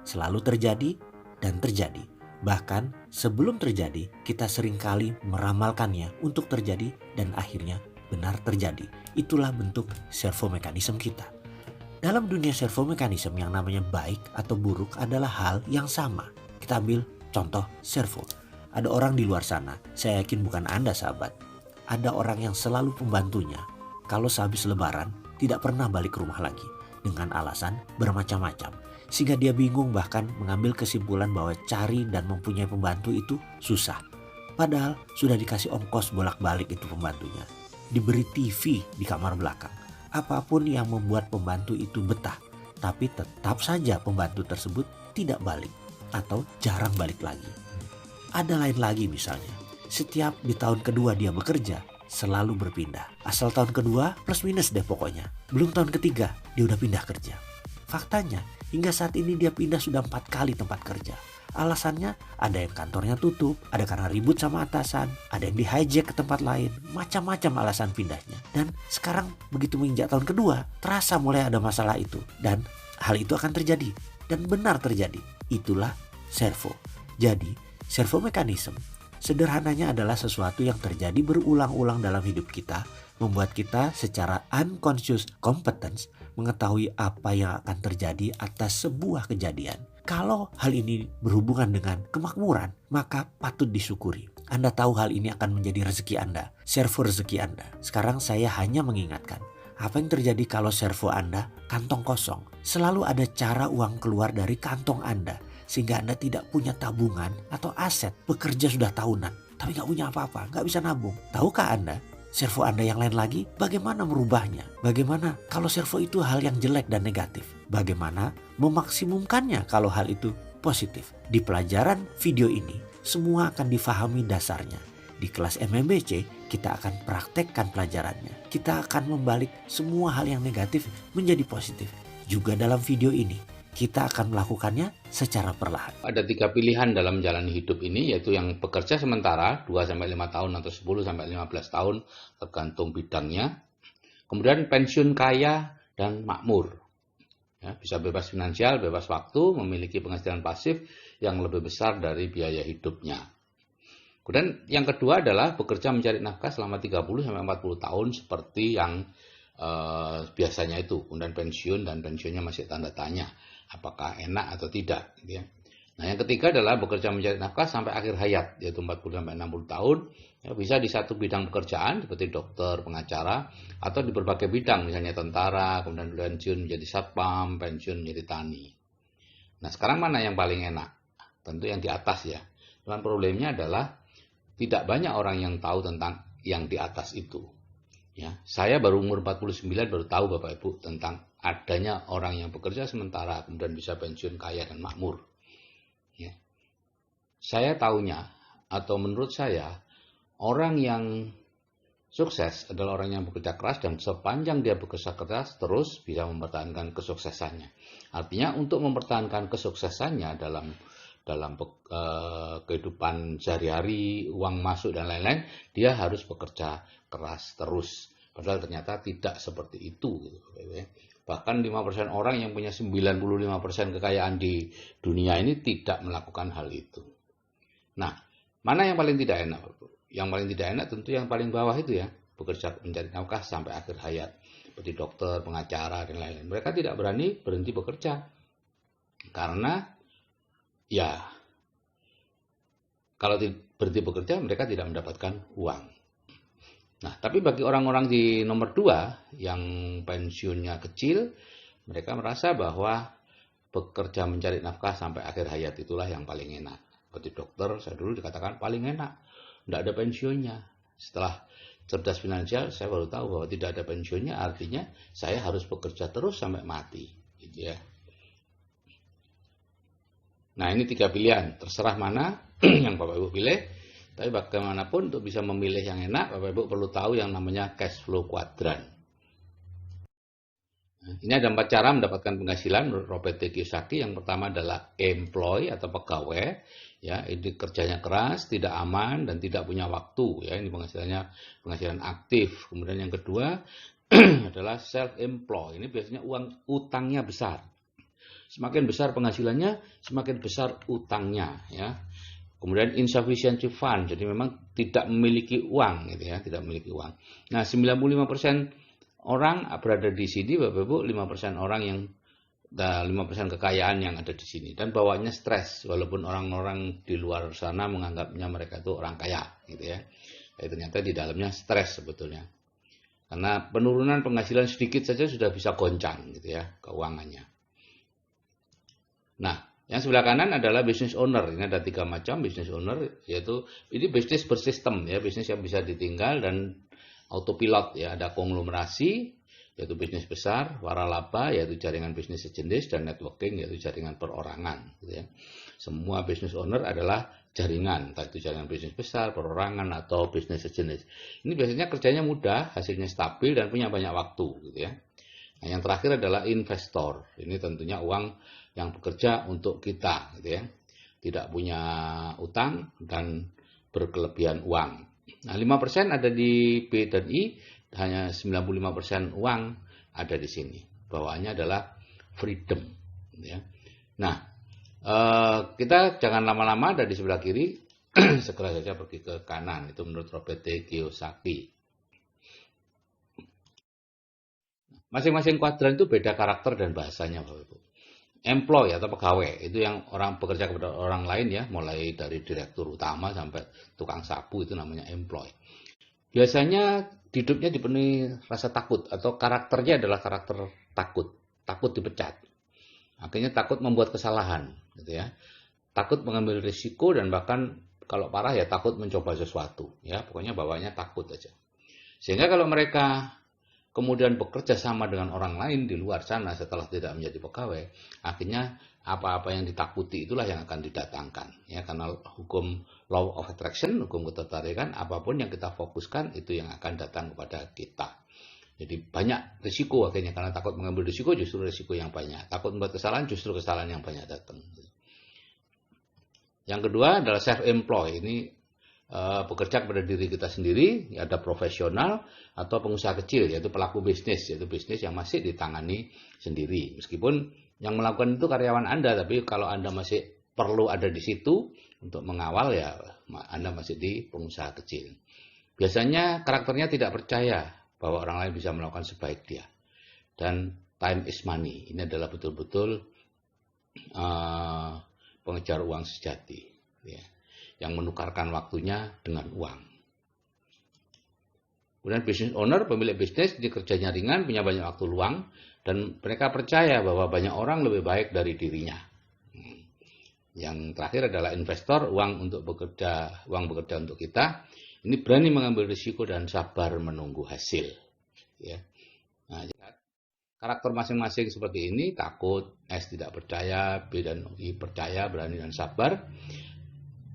Selalu terjadi dan terjadi. Bahkan sebelum terjadi, kita seringkali meramalkannya untuk terjadi dan akhirnya benar terjadi. Itulah bentuk servo mekanisme kita. Dalam dunia servo mekanisme yang namanya baik atau buruk adalah hal yang sama. Kita ambil contoh servo. Ada orang di luar sana, saya yakin bukan Anda sahabat. Ada orang yang selalu pembantunya. Kalau sehabis lebaran tidak pernah balik ke rumah lagi dengan alasan bermacam-macam. Sehingga dia bingung bahkan mengambil kesimpulan bahwa cari dan mempunyai pembantu itu susah. Padahal sudah dikasih ongkos bolak-balik itu pembantunya. Diberi TV di kamar belakang. Apapun yang membuat pembantu itu betah. Tapi tetap saja pembantu tersebut tidak balik atau jarang balik lagi. Ada lain lagi misalnya. Setiap di tahun kedua dia bekerja selalu berpindah. Asal tahun kedua plus minus deh pokoknya. Belum tahun ketiga dia udah pindah kerja. Faktanya hingga saat ini dia pindah sudah 4 kali tempat kerja. Alasannya ada yang kantornya tutup, ada karena ribut sama atasan, ada yang di hijack ke tempat lain, macam-macam alasan pindahnya. Dan sekarang begitu menginjak tahun kedua, terasa mulai ada masalah itu. Dan hal itu akan terjadi dan benar terjadi. Itulah servo. Jadi servo mekanisme sederhananya adalah sesuatu yang terjadi berulang-ulang dalam hidup kita, membuat kita secara unconscious competence mengetahui apa yang akan terjadi atas sebuah kejadian. Kalau hal ini berhubungan dengan kemakmuran, maka patut disyukuri. Anda tahu hal ini akan menjadi rezeki Anda, servo rezeki Anda. Sekarang saya hanya mengingatkan, apa yang terjadi kalau servo Anda kantong kosong? Selalu ada cara uang keluar dari kantong Anda, sehingga Anda tidak punya tabungan atau aset. Bekerja sudah tahunan, tapi gak punya apa-apa, gak bisa nabung. Tahukah Anda? Servo Anda yang lain lagi, bagaimana merubahnya? Bagaimana kalau servo itu hal yang jelek dan negatif? Bagaimana memaksimumkannya kalau hal itu positif? Di pelajaran video ini, semua akan difahami dasarnya. Di kelas MMBC, kita akan praktekkan pelajarannya. Kita akan membalik semua hal yang negatif menjadi positif. Juga dalam video ini, kita akan melakukannya secara perlahan. Ada 3 pilihan dalam jalan hidup ini, yaitu yang bekerja sementara 2-5 tahun atau 10-15 tahun tergantung bidangnya. Kemudian pensiun kaya dan makmur. Ya, bisa bebas finansial, bebas waktu, memiliki penghasilan pasif yang lebih besar dari biaya hidupnya. Kemudian yang kedua adalah bekerja mencari nafkah selama 30-40 tahun seperti yang biasanya itu. Kemudian pensiun dan pensiunnya masih tanda tanya. Apakah enak atau tidak gitu ya. Nah yang ketiga adalah bekerja mencari nafkah sampai akhir hayat, yaitu 40-60 tahun. Ya, bisa di satu bidang pekerjaan seperti dokter, pengacara, atau di berbagai bidang, misalnya tentara, kemudian pensiun menjadi satpam, pensiun menjadi tani. Nah sekarang mana yang paling enak? Tentu yang di atas ya. Cuman problemnya adalah tidak banyak orang yang tahu tentang yang di atas itu. Ya, saya baru umur 49 baru tahu Bapak Ibu tentang adanya orang yang bekerja sementara kemudian bisa pensiun kaya dan makmur. Ya. Saya tahunya atau menurut saya orang yang sukses adalah orang yang bekerja keras dan sepanjang dia bekerja keras terus bisa mempertahankan kesuksesannya. Artinya untuk mempertahankan kesuksesannya dalam kehidupan sehari-hari, uang masuk dan lain-lain, dia harus bekerja keras terus. Padahal ternyata tidak seperti itu. Bahkan 5% orang yang punya 95% kekayaan di dunia ini tidak melakukan hal itu. Nah, mana yang paling tidak enak? Yang paling tidak enak tentu yang paling bawah itu ya, bekerja mencari nafkah sampai akhir hayat. Seperti dokter, pengacara, dan lain-lain. Mereka tidak berani berhenti bekerja. Karena ya, kalau berhenti bekerja mereka tidak mendapatkan uang. Nah, tapi bagi orang-orang di nomor 2 yang pensiunnya kecil, mereka merasa bahwa bekerja mencari nafkah sampai akhir hayat itulah yang paling enak. Seperti dokter, saya dulu dikatakan paling enak, tidak ada pensiunnya. Setelah cerdas finansial, saya baru tahu bahwa tidak ada pensiunnya, artinya saya harus bekerja terus sampai mati. Gitu ya. Nah, ini 3 pilihan, terserah mana yang Bapak Ibu pilih. Tapi bagaimanapun untuk bisa memilih yang enak, Bapak Ibu perlu tahu yang namanya cash flow quadrant. Nah, ini ada 4 cara mendapatkan penghasilan menurut Robert T. Kiyosaki. Yang pertama adalah employee atau pegawai. Ya, ini kerjanya keras, tidak aman, dan tidak punya waktu. Ya, ini penghasilan aktif. Kemudian yang kedua adalah self-employed. Ini biasanya utangnya besar. Semakin besar penghasilannya, semakin besar utangnya. Ya. Kemudian insufficiency fund, jadi memang tidak memiliki uang, gitu ya, tidak memiliki uang. Nah, 95% orang berada di sini, Bapak Ibu, 5% orang yang 5% kekayaan yang ada di sini, dan bawaannya stres, walaupun orang-orang di luar sana menganggapnya mereka itu orang kaya, gitu ya. Ternyata di dalamnya stres sebetulnya, karena penurunan penghasilan sedikit saja sudah bisa goncang, gitu ya, keuangannya. Nah, yang sebelah kanan adalah business owner. Ini ada 3 macam business owner, yaitu ini bisnis bersistem, ya, bisnis yang bisa ditinggal dan autopilot, ya. Ada konglomerasi, yaitu bisnis besar, waralaba, yaitu jaringan bisnis sejenis, dan networking, yaitu jaringan perorangan, gitu ya. Semua business owner adalah jaringan, entah itu jaringan bisnis besar, perorangan, atau bisnis sejenis. Ini biasanya kerjanya mudah, hasilnya stabil, dan punya banyak waktu, gitu ya. Nah, yang terakhir adalah investor. Ini tentunya uang yang bekerja untuk kita, gitu ya. Tidak punya utang dan berkelebihan uang. Nah, 5% ada di B dan I, hanya 95% uang ada di sini. Bawaannya adalah freedom, gitu ya. Nah, kita jangan lama-lama dari sebelah kiri, segera saja pergi ke kanan. Itu menurut Robert T. Kiyosaki. Masing-masing kuadran itu beda karakter dan bahasanya, Bapak Ibu. Employee atau pegawai itu yang orang bekerja kepada orang lain, ya, mulai dari direktur utama sampai tukang sapu, itu namanya employee. Biasanya hidupnya dipenuhi rasa takut, atau karakternya adalah karakter takut dipecat. Akhirnya takut membuat kesalahan, gitu ya. Takut mengambil risiko, dan bahkan kalau parah ya takut mencoba sesuatu, ya, pokoknya bawahnya takut aja. Sehingga kalau mereka kemudian bekerja sama dengan orang lain di luar sana setelah tidak menjadi pegawai, akhirnya apa-apa yang ditakuti itulah yang akan didatangkan, ya, karena hukum law of attraction, hukum ketertarikan, apapun yang kita fokuskan itu yang akan datang kepada kita. Jadi banyak risiko akhirnya, karena takut mengambil risiko, justru risiko yang banyak. Takut membuat kesalahan, justru kesalahan yang banyak datang. Yang kedua adalah self-employed. Ini bekerja kepada diri kita sendiri, ya, ada profesional atau pengusaha kecil, yaitu pelaku bisnis, yaitu bisnis yang masih ditangani sendiri. Meskipun yang melakukan itu karyawan Anda, tapi kalau Anda masih perlu ada di situ untuk mengawal, ya, Anda masih di pengusaha kecil. Biasanya karakternya tidak percaya bahwa orang lain bisa melakukan sebaik dia. Dan time is money. Ini adalah betul-betul pengejar uang sejati, ya, yang menukarkan waktunya dengan uang. Kemudian business owner, pemilik bisnis, dia kerjanya ringan, punya banyak waktu luang, dan mereka percaya bahwa banyak orang lebih baik dari dirinya. Yang terakhir adalah investor, uang bekerja untuk kita. Ini berani mengambil risiko dan sabar menunggu hasil, ya. Nah, karakter masing-masing seperti ini, takut, S tidak percaya, B dan I percaya, berani dan sabar.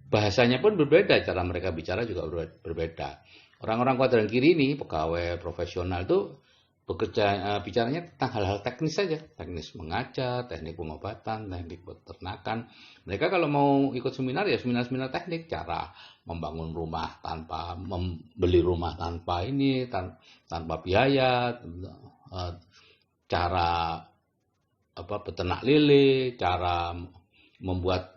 Bahasanya pun berbeda, cara mereka bicara juga berbeda. Orang-orang kuadran kiri ini, pegawai profesional itu bicaranya tentang hal-hal teknis saja, teknis mengajar, teknik pengobatan, teknik peternakan. Mereka kalau mau ikut seminar, ya seminar-seminar teknik, cara membangun rumah tanpa membeli rumah tanpa tanpa biaya, cara peternak lele, cara membuat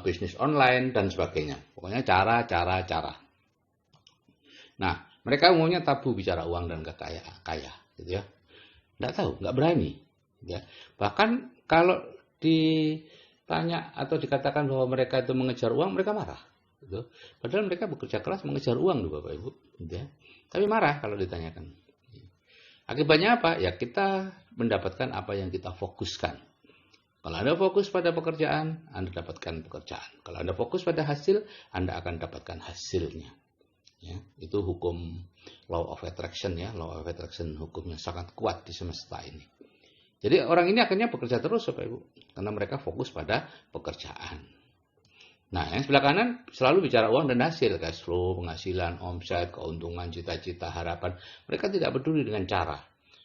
bisnis online dan sebagainya. Pokoknya cara. Nah, mereka umumnya tabu bicara uang dan kaya, gitu ya. Nggak tahu, nggak berani, ya. Bahkan kalau ditanya atau dikatakan bahwa mereka itu mengejar uang, mereka marah, gitu. Padahal mereka bekerja keras mengejar uang, loh, Bapak Ibu, gitu ya. Tapi marah kalau ditanyakan. Akibatnya apa? Ya, kita mendapatkan apa yang kita fokuskan. Kalau Anda fokus pada pekerjaan, Anda dapatkan pekerjaan. Kalau Anda fokus pada hasil, Anda akan dapatkan hasilnya. Ya, itu hukum law of attraction, ya. Law of attraction hukumnya sangat kuat di semesta ini. Jadi orang ini akhirnya bekerja terus Bapak Ibu, karena mereka fokus pada pekerjaan. Nah, yang sebelah kanan selalu bicara uang dan hasil, cash flow, penghasilan, omset, keuntungan, cita-cita, harapan. Mereka tidak peduli dengan cara.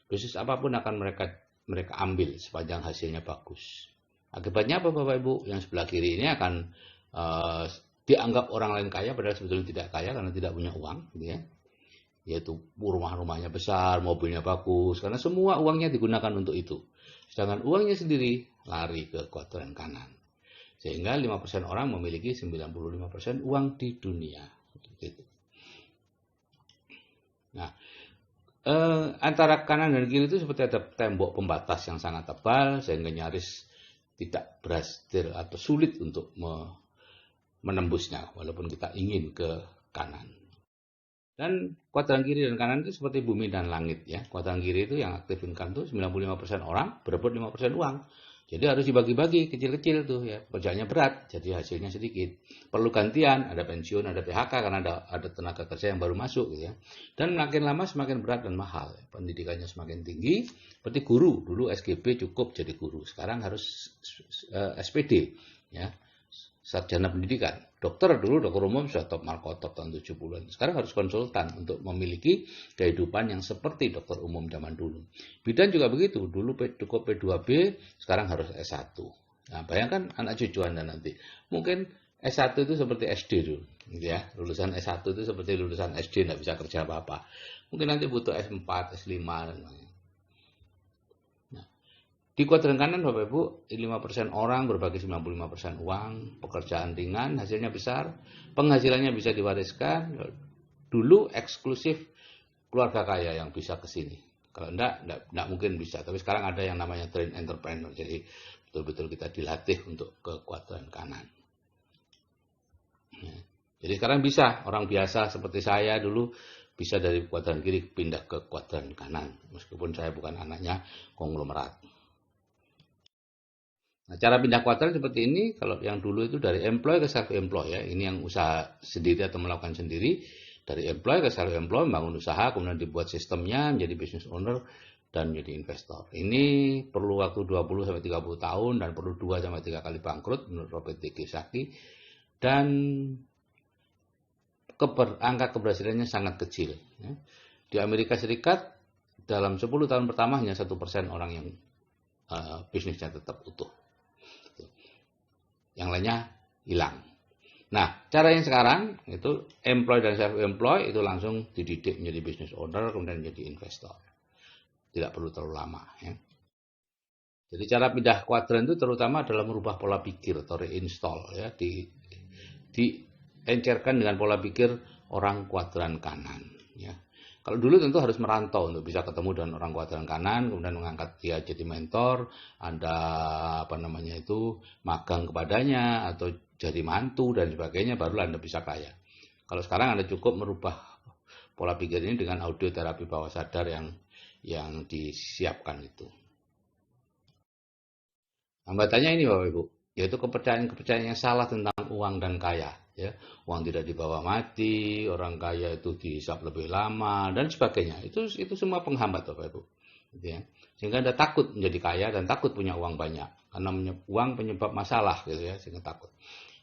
Bisnis apapun akan mereka ambil sepanjang hasilnya bagus. Akibatnya apa Bapak Ibu? Yang sebelah kiri ini akan dianggap orang lain kaya padahal sebetulnya tidak kaya karena tidak punya uang, gitu ya. Yaitu rumah-rumahnya besar, mobilnya bagus, karena semua uangnya digunakan untuk itu. Sedangkan uangnya sendiri lari ke kuadran kanan. Sehingga 5% orang memiliki 95% uang di dunia. Gitu. Nah, antara kanan dan kiri itu seperti ada tembok pembatas yang sangat tebal, sehingga nyaris tidak berhasil atau sulit untuk menembusnya, walaupun kita ingin ke kanan. Dan kuadran kiri dan kanan itu seperti bumi dan langit ya. Kuadran kiri itu yang aktif income itu 95% orang berebut 5% uang. Jadi harus dibagi-bagi kecil-kecil tuh ya. Kerjanya berat, jadi hasilnya sedikit. Perlu gantian, ada pensiun, ada PHK karena ada tenaga kerja yang baru masuk gitu ya. Dan makin lama semakin berat dan mahal. Pendidikannya semakin tinggi. Seperti guru, dulu SGB cukup jadi guru. Sekarang harus SPD ya. Sarjana pendidikan. Dokter dulu, dokter umum sudah top markotop tahun 70-an. Sekarang harus konsultan untuk memiliki kehidupan yang seperti dokter umum zaman dulu. Bidan juga begitu. Dulu cukup P2B, sekarang harus S1. Nah, bayangkan anak cucu Anda nanti. Mungkin S1 itu seperti SD dulu. Ya, lulusan S1 itu seperti lulusan SD, tidak bisa kerja apa-apa. Mungkin nanti butuh S4, S5, dan lain-lain. Di kuadran kanan Bapak Ibu, 5% orang berbagi 95% uang, pekerjaan ringan, hasilnya besar, penghasilannya bisa diwariskan, dulu eksklusif keluarga kaya yang bisa ke sini. Kalau enggak mungkin bisa, tapi sekarang ada yang namanya train entrepreneur, jadi betul-betul kita dilatih untuk ke kuadran kanan. Jadi sekarang bisa, orang biasa seperti saya dulu, bisa dari kuadran kiri pindah ke kuadran kanan, meskipun saya bukan anaknya konglomerat. Nah, cara pindah kuadran seperti ini, kalau yang dulu itu dari employee ke self-employed ya, ini yang usaha sendiri atau melakukan sendiri, dari employee ke self-employed, membangun usaha, kemudian dibuat sistemnya, menjadi business owner, dan menjadi investor. Ini perlu waktu 20-30 tahun, dan perlu 2-3 kali bangkrut, menurut Robert T. Kiyosaki, dan angka keberhasilannya sangat kecil. Ya. Di Amerika Serikat, dalam 10 tahun pertama, hanya 1% orang yang bisnisnya tetap utuh. Yang lainnya hilang. Nah, cara yang sekarang itu employee dan self-employed itu langsung dididik menjadi business owner, kemudian menjadi investor. Tidak perlu terlalu lama. Ya. Jadi cara pindah kuadran itu terutama adalah merubah pola pikir atau reinstall. Ya, diencerkan dengan pola pikir orang kuadran kanan. Ya. Kalau dulu tentu harus merantau untuk bisa ketemu dengan orang kuadran kanan, kemudian mengangkat dia jadi mentor, ada magang kepadanya atau jadi mantu dan sebagainya, barulah Anda bisa kaya. Kalau sekarang Anda cukup merubah pola pikir ini dengan audio terapi bawah sadar yang disiapkan itu. Hambatannya ini Bapak Ibu, yaitu kepercayaan yang salah tentang uang dan kaya. Ya, uang tidak dibawa mati, orang kaya itu dihisap lebih lama dan sebagainya. Itu semua penghambat Bapak Ibu. Gitu ya. Sehingga Anda takut menjadi kaya dan takut punya uang banyak karena uang penyebab masalah gitu ya, sehingga takut.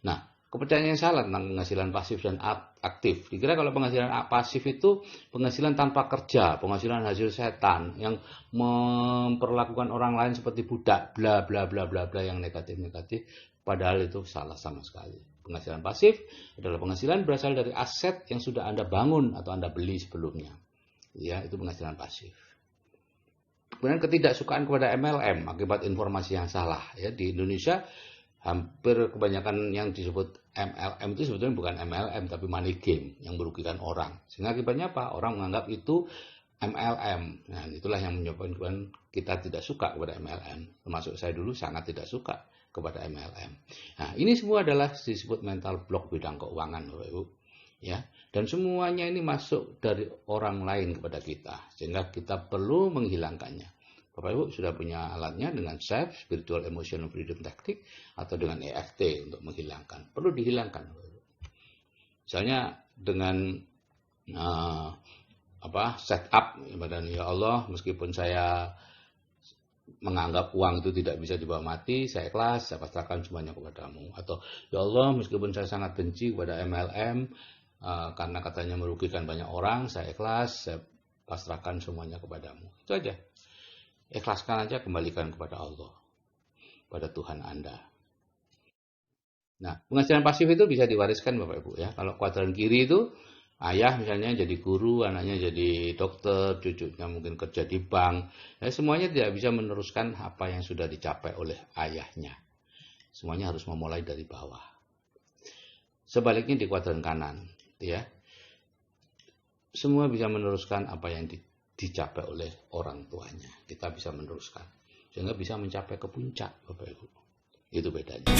Nah, kepercayaan yang salah tentang penghasilan pasif dan aktif. Dikira kalau penghasilan pasif itu penghasilan tanpa kerja, penghasilan hasil setan yang memperlakukan orang lain seperti budak, bla bla bla bla bla yang negatif-negatif, padahal itu salah sama sekali. Penghasilan pasif adalah penghasilan berasal dari aset yang sudah Anda bangun atau Anda beli sebelumnya. Ya, itu penghasilan pasif. Kemudian ketidaksukaan kepada MLM akibat informasi yang salah. Ya, di Indonesia hampir kebanyakan yang disebut MLM itu sebetulnya bukan MLM tapi money game yang merugikan orang. Sehingga akibatnya apa? Orang menganggap itu MLM. Nah, itulah yang menyebabkan kita tidak suka kepada MLM. Termasuk saya dulu sangat tidak suka kepada MLM. Nah, ini semua adalah disebut mental block bidang keuangan, Bapak Ibu. Ya, dan semuanya ini masuk dari orang lain kepada kita, sehingga kita perlu menghilangkannya. Bapak Ibu sudah punya alatnya dengan SEF, Spiritual Emotional Freedom Tactic, atau dengan EFT untuk menghilangkan. Perlu dihilangkan, Bapak Ibu. Misalnya dengan setup, ya Allah, meskipun saya menganggap uang itu tidak bisa dibawa mati, saya ikhlas, saya pasrahkan semuanya kepadamu. Atau, ya Allah, meskipun saya sangat benci kepada MLM, karena katanya merugikan banyak orang, saya ikhlas, saya pasrahkan semuanya kepadamu. Itu aja. Ikhlaskan aja, kembalikan kepada Allah, pada Tuhan Anda. Nah, penghasilan pasif itu bisa diwariskan Bapak Ibu ya. Kalau kuadran kiri itu, ayah misalnya jadi guru, anaknya jadi dokter, cucunya mungkin kerja di bank. Ya, semuanya tidak bisa meneruskan apa yang sudah dicapai oleh ayahnya. Semuanya harus memulai dari bawah. Sebaliknya di kuadran kanan, ya, semua bisa meneruskan apa yang dicapai oleh orang tuanya. Kita bisa meneruskan, sehingga bisa mencapai ke puncak, Bapak Ibu. Itu bedanya.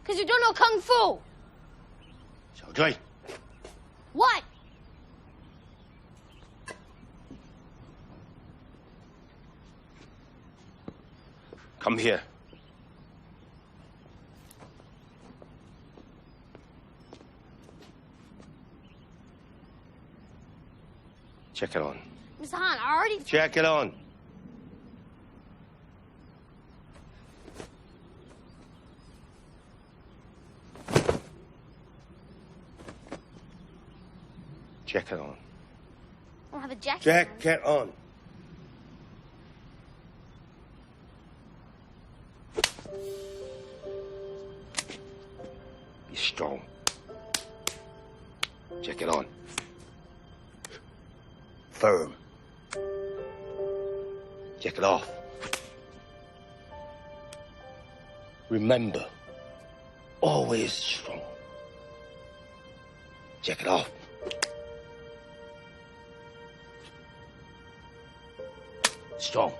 Because you don't know Kung Fu. 小追， What? come here. Check it on. Mr. Han, I already... Check it on. Check it on. I don't have a jacket. Check it on. Be strong. Check it on. Firm. Check it off. Remember, always strong. Check it off. Strong.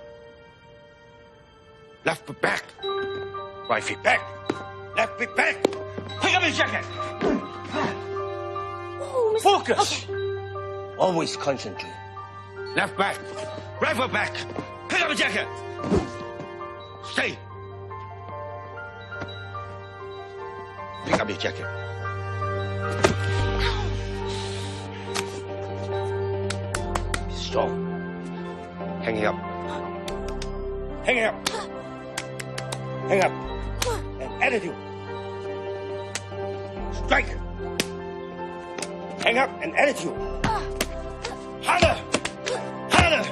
Left foot back. Right feet back. Left feet back. Pick up your jacket. Oh, Mr. Focus. Always concentrate. Left back. Rifle back. Pick up a jacket. Stay. Pick up your jacket. Be strong. Hang it up. Hang it up. Hang up. And attitude. Strike. Hang up and attitude. Harder. Harder.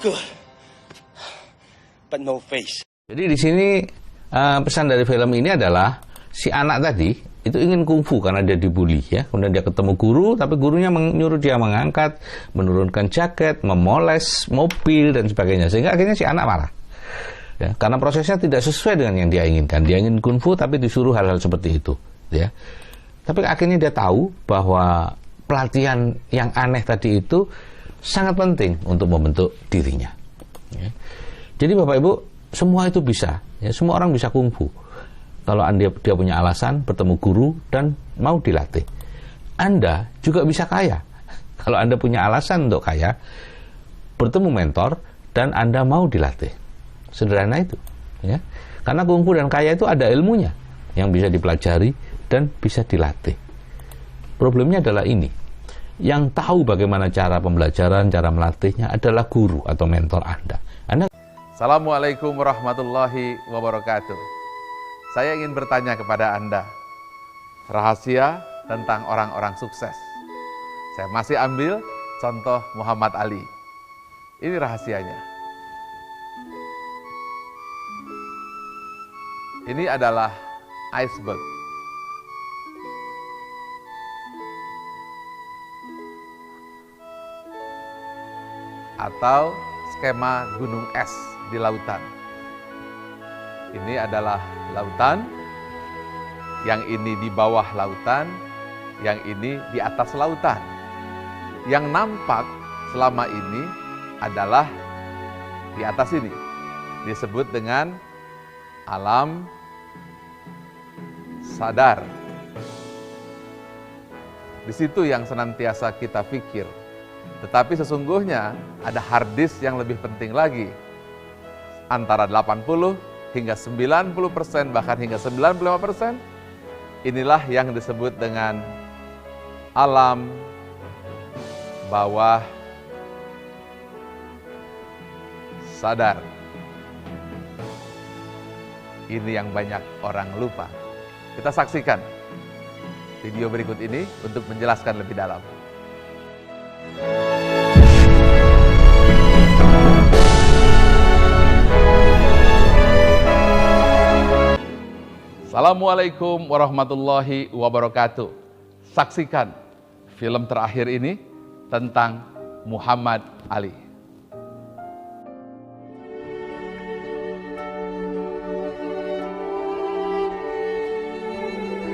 Good. But no face. Jadi di sini pesan dari film ini adalah si anak tadi itu ingin kungfu karena dia dibully ya. Kemudian dia ketemu guru, tapi gurunya menyuruh dia mengangkat, menurunkan jaket, memoles mobil dan sebagainya. Sehingga akhirnya si anak marah. Ya, karena prosesnya tidak sesuai dengan yang dia inginkan. Dia ingin kungfu tapi disuruh hal-hal seperti itu, ya. Tapi akhirnya dia tahu bahwa pelatihan yang aneh tadi itu sangat penting untuk membentuk dirinya. Ya. Jadi Bapak Ibu, semua itu bisa. Ya, semua orang bisa kungfu. Kalau dia punya alasan, bertemu guru, dan mau dilatih. Anda juga bisa kaya. Kalau Anda punya alasan untuk kaya, bertemu mentor, dan Anda mau dilatih. Sederhana itu. Ya. Karena kungfu dan kaya itu ada ilmunya yang bisa dipelajari dan bisa dilatih. Problemnya adalah ini. Yang tahu bagaimana cara pembelajaran, cara melatihnya adalah guru atau mentor Anda. Assalamualaikum warahmatullahi wabarakatuh. Saya ingin bertanya kepada Anda, rahasia tentang orang-orang sukses. Saya masih ambil contoh Muhammad Ali. Ini rahasianya. Ini adalah iceberg. Atau skema gunung es di lautan. Ini adalah lautan, yang ini di bawah lautan, yang ini di atas lautan. Yang nampak selama ini adalah di atas ini. Disebut dengan alam sadar. Di situ yang senantiasa kita pikir. Tetapi sesungguhnya ada hard disk yang lebih penting lagi. Antara 80 hingga 90%, bahkan hingga 95%, inilah yang disebut dengan alam bawah sadar. Ini yang banyak orang lupa. Kita saksikan video berikut ini untuk menjelaskan lebih dalam. Assalamualaikum warahmatullahi wabarakatuh. Saksikan film terakhir ini tentang Muhammad Ali.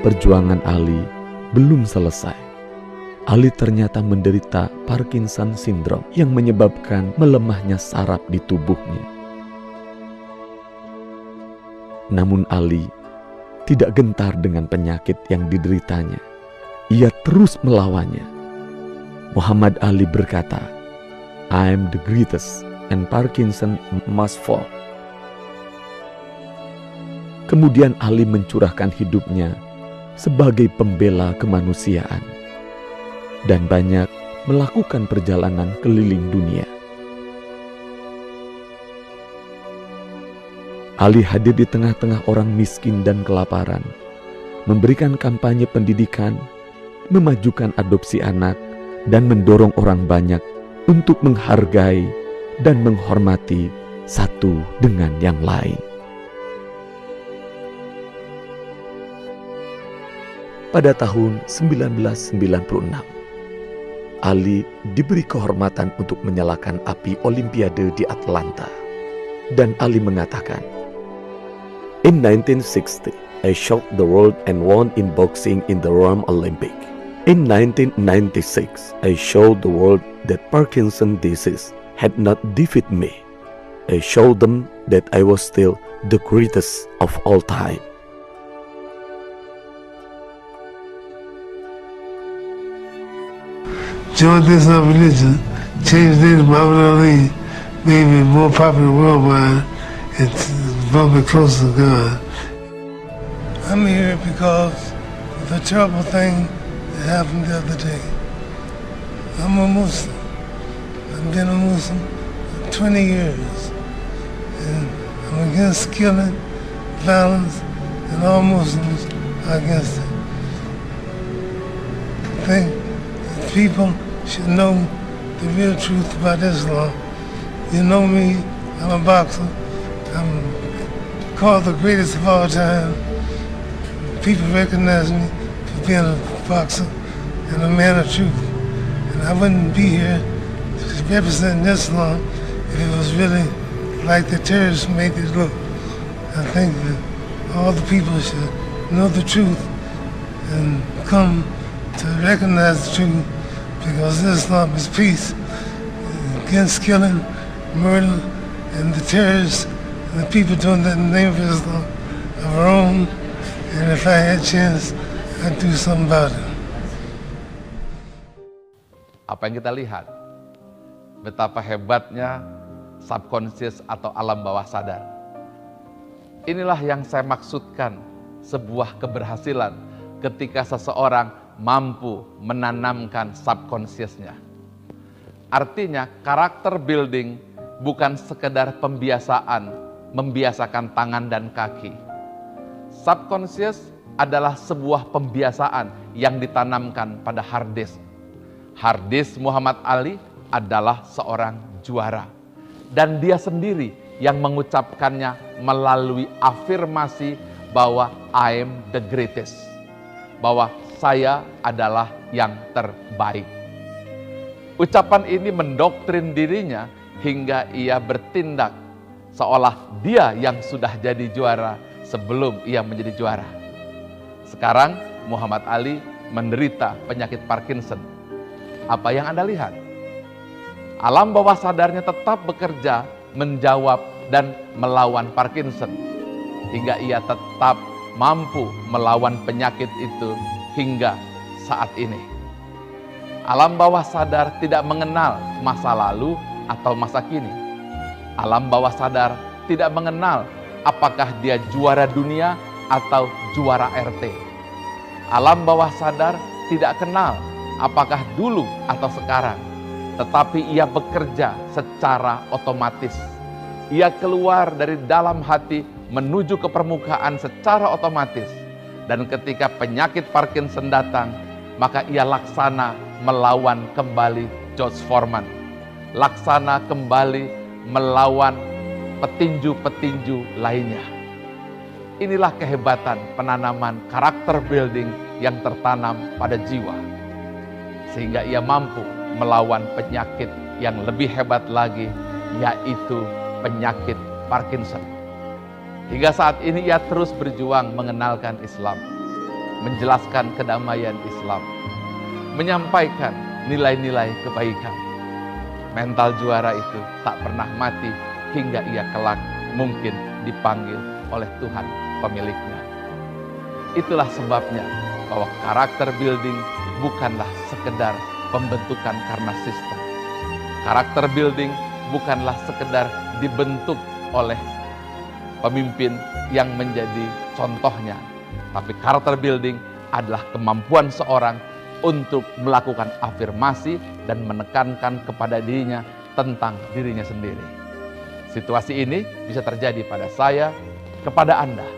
Perjuangan Ali belum selesai. Ali ternyata menderita Parkinson syndrome yang menyebabkan melemahnya saraf di tubuhnya. Namun Ali tidak gentar dengan penyakit yang dideritanya. Ia terus melawannya. Muhammad Ali berkata, "I am the greatest and Parkinson must fall." Kemudian Ali mencurahkan hidupnya sebagai pembela kemanusiaan dan banyak melakukan perjalanan keliling dunia. Ali hadir di tengah-tengah orang miskin dan kelaparan, memberikan kampanye pendidikan, memajukan adopsi anak, dan mendorong orang banyak untuk menghargai dan menghormati satu dengan yang lain. Pada tahun 1996, Ali diberi kehormatan untuk menyalakan api Olimpiade di Atlanta. Dan Ali mengatakan, "In 1960, I shocked the world and won in boxing in the Rome Olympic. In 1996, I showed the world that Parkinson's disease had not defeated me. I showed them that I was still the greatest of all time." joined this religion, changed it to Muhammad Ali, made me more popular worldwide, and brought me closer to God. I'm here because of the terrible thing that happened the other day. I'm a Muslim. I've been a Muslim for 20 years. And I'm against killing, violence, and all Muslims are against it. I think that people should know the real truth about Islam. You know me, I'm a boxer. I'm called the greatest of all time. People recognize me for being a boxer and a man of truth. And I wouldn't be here representing Islam if it was really like the terrorists make it look. I think that all the people should know the truth and come to recognize the truth, because Islam is peace against killing, murder, and the terrorists and the people doing that in the name of Islam are wrong. And if I had a chance, I'd do something about it. Apa yang kita lihat, betapa hebatnya subconscious atau alam bawah sadar. Inilah yang saya maksudkan, sebuah keberhasilan ketika seseorang mampu menanamkan subconsciousnya. Artinya karakter building bukan sekedar pembiasaan, membiasakan tangan dan kaki. Subconscious adalah sebuah pembiasaan yang ditanamkan pada hard disk. Hard disk Muhammad Ali adalah seorang juara. Dan dia sendiri yang mengucapkannya melalui afirmasi bahwa I am the greatest. Bahwa saya adalah yang terbaik. Ucapan ini mendoktrin dirinya hingga ia bertindak seolah dia yang sudah jadi juara sebelum ia menjadi juara. Sekarang Muhammad Ali menderita penyakit Parkinson. Apa yang Anda lihat? Alam bawah sadarnya tetap bekerja, menjawab dan melawan Parkinson hingga ia tetap mampu melawan penyakit itu hingga saat ini. Alam bawah sadar tidak mengenal masa lalu atau masa kini. Alam bawah sadar tidak mengenal apakah dia juara dunia atau juara RT. Alam bawah sadar tidak kenal apakah dulu atau sekarang, tetapi ia bekerja secara otomatis. Ia keluar dari dalam hati menuju ke permukaan secara otomatis. Dan ketika penyakit Parkinson datang, maka ia laksana melawan kembali George Foreman. Laksana kembali melawan petinju-petinju lainnya. Inilah kehebatan penanaman karakter building yang tertanam pada jiwa. Sehingga ia mampu melawan penyakit yang lebih hebat lagi, yaitu penyakit Parkinson. Hingga saat ini ia terus berjuang mengenalkan Islam, menjelaskan kedamaian Islam, menyampaikan nilai-nilai kebaikan. Mental juara itu tak pernah mati hingga ia kelak mungkin dipanggil oleh Tuhan pemiliknya. Itulah sebabnya bahwa karakter building bukanlah sekedar pembentukan karena sistem. Karakter building bukanlah sekedar dibentuk oleh pemimpin yang menjadi contohnya. Tapi karakter building adalah kemampuan seorang untuk melakukan afirmasi dan menekankan kepada dirinya tentang dirinya sendiri. Situasi ini bisa terjadi pada saya, kepada Anda.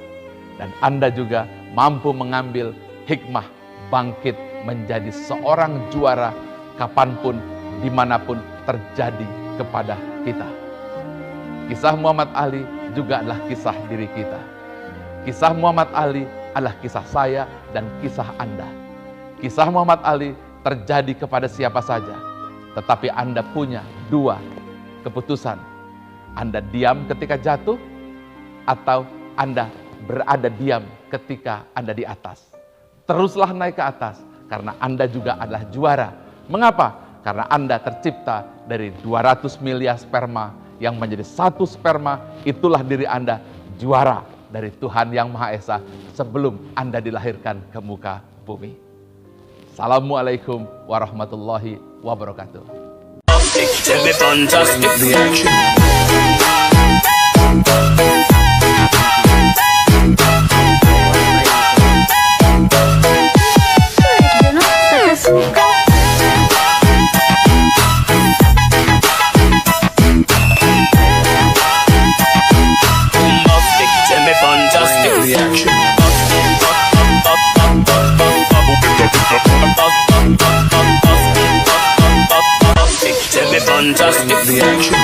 Dan Anda juga mampu mengambil hikmah bangkit menjadi seorang juara kapanpun, dimanapun terjadi kepada kita. Kisah Muhammad Ali juga adalah kisah diri kita. Kisah Muhammad Ali adalah kisah saya dan kisah Anda. Kisah Muhammad Ali terjadi kepada siapa saja. Tetapi Anda punya dua keputusan. Anda diam ketika jatuh, atau Anda berada diam ketika Anda di atas. Teruslah naik ke atas, karena Anda juga adalah juara. Mengapa? Karena Anda tercipta dari 200 miliar sperma, yang menjadi satu sperma, itulah diri Anda juara dari Tuhan Yang Maha Esa sebelum Anda dilahirkan ke muka bumi. Assalamualaikum warahmatullahi wabarakatuh. Fantastic the action. Fantastic the action.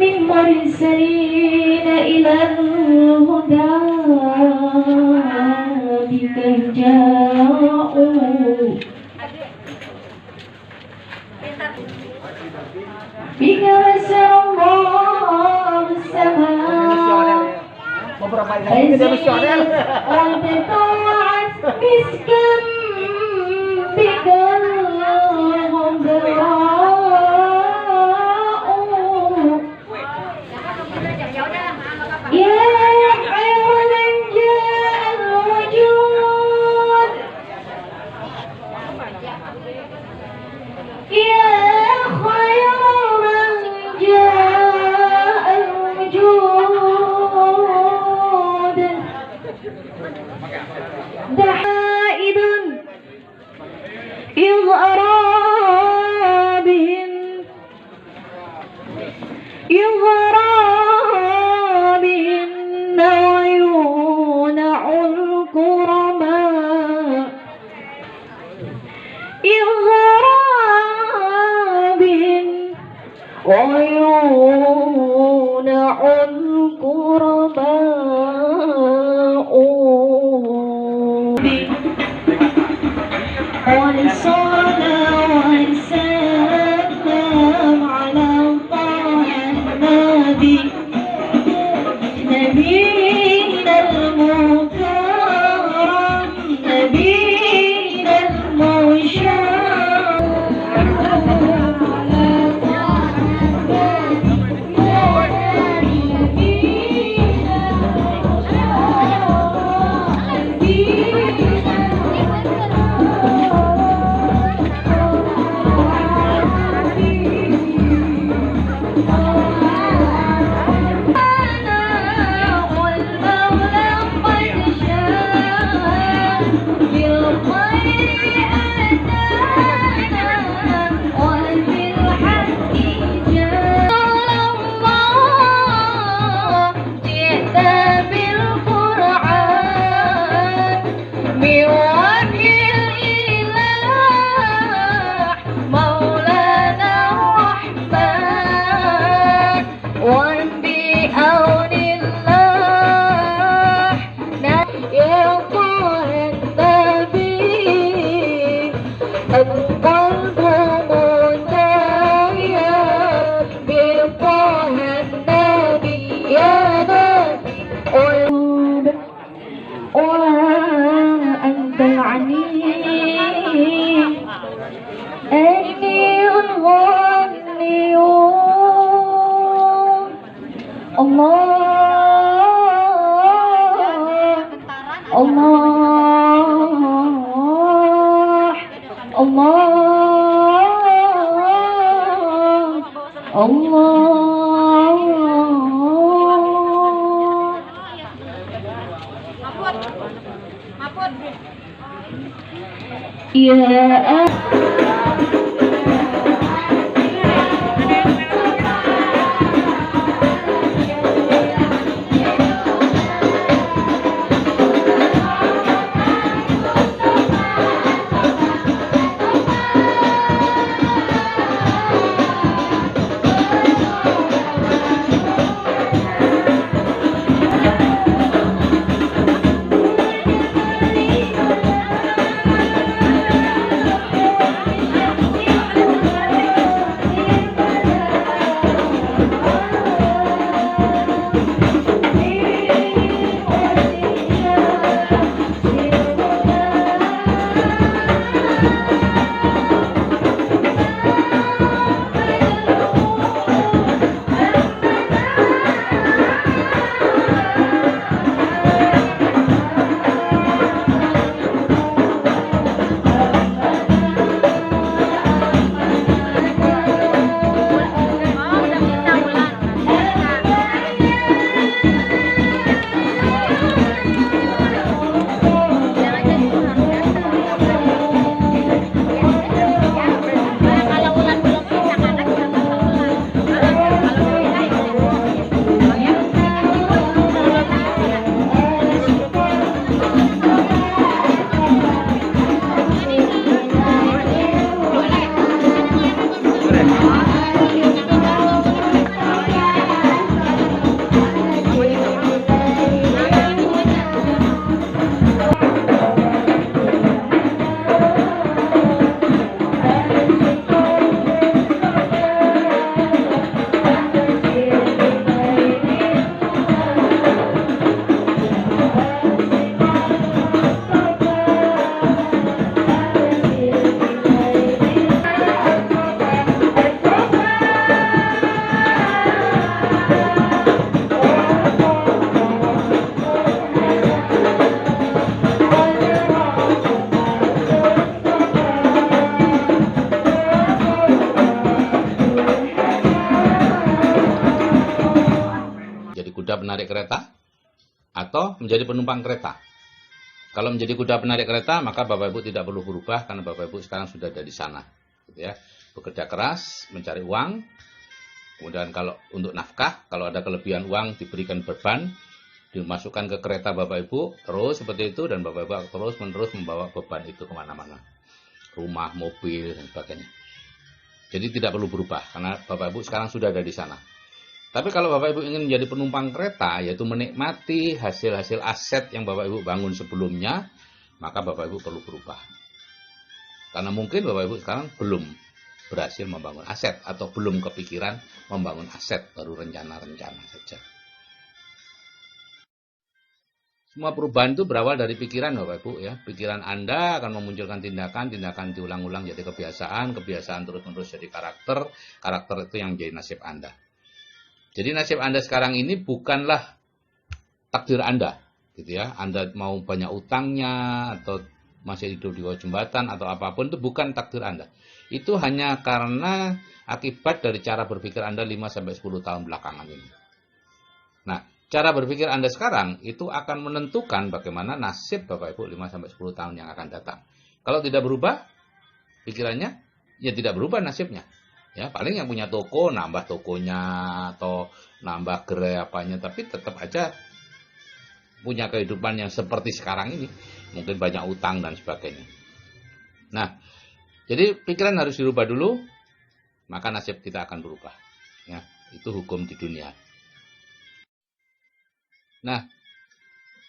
من مرسلين إلى الهدى بك جاءوا بك رسل الله السماء فزين وابتلعت مسكا بك عيون الكرماء والصلاة والسلام على طه النبي نبينا المكرم نبينا المشرف وأنت العليم Allah, Allah, Allah. Ya penarik kereta atau menjadi penumpang kereta. Kalau menjadi kuda penarik kereta, maka Bapak Ibu tidak perlu berubah karena Bapak Ibu sekarang sudah ada di sana, gitu ya. Bekerja keras, mencari uang. Kemudian kalau untuk nafkah, kalau ada kelebihan uang diberikan beban, dimasukkan ke kereta Bapak Ibu, terus seperti itu, dan Bapak Ibu terus-menerus membawa beban itu kemana-mana. Rumah, mobil, dan sebagainya. Jadi tidak perlu berubah karena Bapak Ibu sekarang sudah ada di sana. Tapi kalau Bapak Ibu ingin menjadi penumpang kereta, yaitu menikmati hasil-hasil aset yang Bapak Ibu bangun sebelumnya, maka Bapak Ibu perlu berubah. Karena mungkin Bapak Ibu sekarang belum berhasil membangun aset atau belum kepikiran membangun aset, baru rencana-rencana saja. Semua perubahan itu berawal dari pikiran Bapak Ibu ya. Pikiran Anda akan memunculkan tindakan diulang-ulang jadi kebiasaan terus-menerus jadi karakter itu yang jadi nasib Anda. Jadi nasib Anda sekarang ini bukanlah takdir Anda, gitu ya. Anda mau banyak utangnya atau masih hidup di bawah jembatan atau apapun, itu bukan takdir Anda. Itu hanya karena akibat dari cara berpikir Anda 5-10 tahun belakangan ini. Nah, cara berpikir Anda sekarang itu akan menentukan bagaimana nasib Bapak Ibu 5-10 tahun yang akan datang. Kalau tidak berubah pikirannya, ya tidak berubah nasibnya. Ya, paling yang punya toko nambah tokonya atau nambah gerai apanya, tapi tetap aja punya kehidupan yang seperti sekarang ini, mungkin banyak utang dan sebagainya. Nah, jadi pikiran harus dirubah dulu, maka nasib kita akan berubah. Ya, itu hukum di dunia. Nah,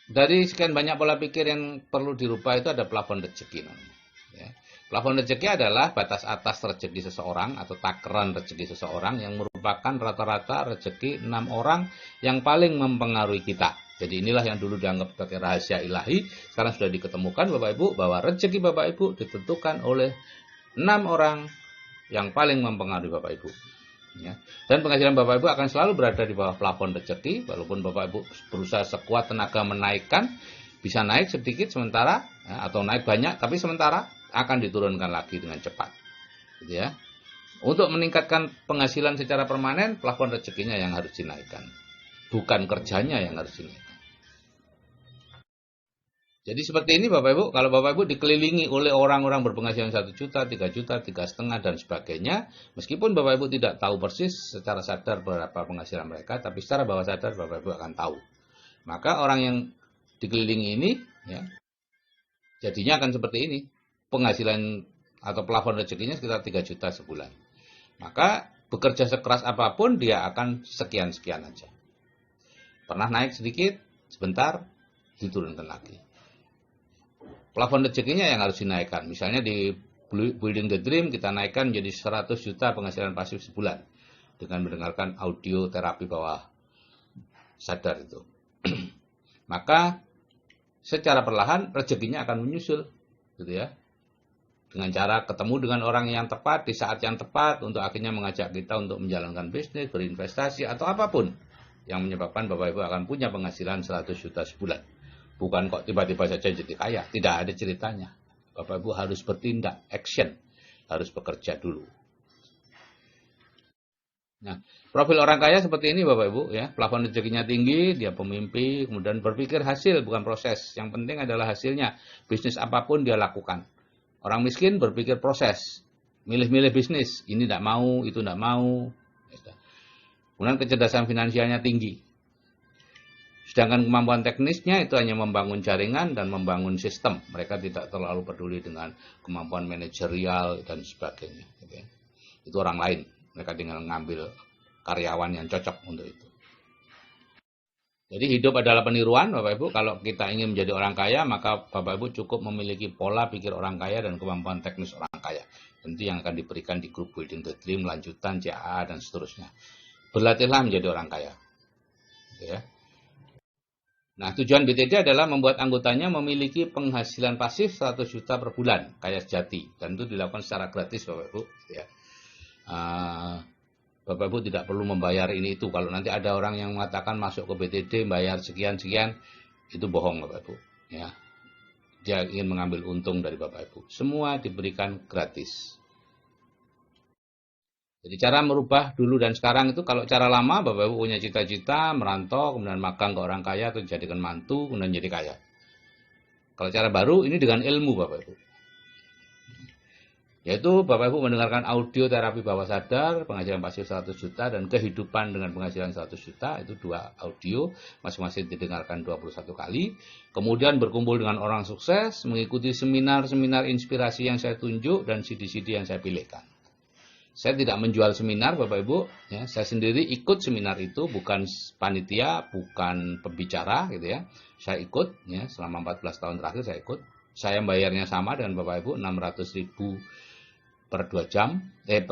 dari sekian banyak pola pikir yang perlu dirubah itu ada plafon rezeki namanya. Ya. Plafon rezeki adalah batas atas rezeki seseorang atau takaran rezeki seseorang yang merupakan rata-rata rezeki 6 orang yang paling mempengaruhi kita. Jadi inilah yang dulu dianggap sebagai rahasia ilahi, sekarang sudah diketemukan Bapak Ibu bahwa rezeki Bapak Ibu ditentukan oleh 6 orang yang paling mempengaruhi Bapak Ibu. Ya. Dan penghasilan Bapak Ibu akan selalu berada di bawah plafon rezeki, walaupun Bapak Ibu berusaha sekuat tenaga menaikkan, Bisa naik sedikit sementara ya, atau naik banyak, tapi sementara akan diturunkan lagi dengan cepat. Gitu ya. Untuk meningkatkan penghasilan secara permanen, plafon rezekinya yang harus dinaikkan. Bukan kerjanya yang harus dinaikkan. Jadi seperti ini Bapak Ibu, kalau Bapak Ibu dikelilingi oleh orang-orang berpenghasilan 1 juta, 3 juta, 3,5 dan sebagainya, meskipun Bapak Ibu tidak tahu persis secara sadar berapa penghasilan mereka, tapi secara bawah sadar Bapak Ibu akan tahu. Maka orang yang dikelilingi ini, ya, jadinya akan seperti ini. Penghasilan atau plafon rezekinya sekitar 3 juta sebulan. Maka bekerja sekeras apapun dia akan sekian-sekian aja. Pernah naik sedikit, sebentar, diturunkan lagi. Plafon rezekinya yang harus dinaikkan. Misalnya di Building the Dream kita naikkan menjadi 100 juta penghasilan pasif sebulan. Dengan mendengarkan audio terapi bawah sadar itu. Maka secara perlahan rezekinya akan menyusul. Gitu ya. Dengan cara ketemu dengan orang yang tepat di saat yang tepat untuk akhirnya mengajak kita untuk menjalankan bisnis, berinvestasi atau apapun yang menyebabkan Bapak Ibu akan punya penghasilan 100 juta sebulan. Bukan kok tiba-tiba saja jadi kaya, tidak ada ceritanya. Bapak Ibu harus bertindak, action, harus bekerja dulu. Nah, profil orang kaya seperti ini Bapak Ibu ya, plafon rezekinya tinggi, dia pemimpi, kemudian berpikir hasil bukan proses. Yang penting adalah hasilnya. Bisnis apapun dia lakukan. Orang miskin berpikir proses, milih-milih bisnis, ini tidak mau, itu tidak mau. Kemudian kecerdasan finansialnya tinggi. Sedangkan kemampuan teknisnya itu hanya membangun jaringan dan membangun sistem. Mereka tidak terlalu peduli dengan kemampuan manajerial dan sebagainya. Itu orang lain, mereka tinggal mengambil karyawan yang cocok untuk itu. Jadi hidup adalah peniruan Bapak Ibu. Kalau kita ingin menjadi orang kaya, maka Bapak Ibu cukup memiliki pola pikir orang kaya dan kemampuan teknis orang kaya. Tentu yang akan diberikan di grup Building the Dream, lanjutan, CAA, dan seterusnya. Berlatihlah menjadi orang kaya. Ya. Nah, tujuan BTD adalah membuat anggotanya memiliki penghasilan pasif 100 juta per bulan, kaya sejati. Dan itu dilakukan secara gratis Bapak Ibu. Ya. Bapak Ibu tidak perlu membayar ini itu. Kalau nanti ada orang yang mengatakan masuk ke BTD bayar sekian-sekian, itu bohong Bapak Ibu. Ya. Dia ingin mengambil untung dari Bapak Ibu. Semua diberikan gratis. Jadi cara merubah dulu dan sekarang itu, kalau cara lama Bapak Ibu punya cita-cita, merantau, kemudian magang ke orang kaya atau dijadikan mantu, kemudian jadi kaya. Kalau cara baru ini dengan ilmu Bapak Ibu. Yaitu Bapak Ibu mendengarkan audio terapi bawah sadar, penghasilan pasif 100 juta, dan kehidupan dengan penghasilan 100 juta, itu 2 audio, masing-masing didengarkan 21 kali. Kemudian berkumpul dengan orang sukses, mengikuti seminar-seminar inspirasi yang saya tunjuk, dan CD-CD yang saya pilihkan. Saya tidak menjual seminar Bapak Ibu, ya, saya sendiri ikut seminar itu, bukan panitia, bukan pembicara, gitu ya. Saya ikut, ya, selama 14 tahun terakhir saya ikut. Saya bayarnya sama dengan Bapak Ibu, 600.000 per 2 jam, 2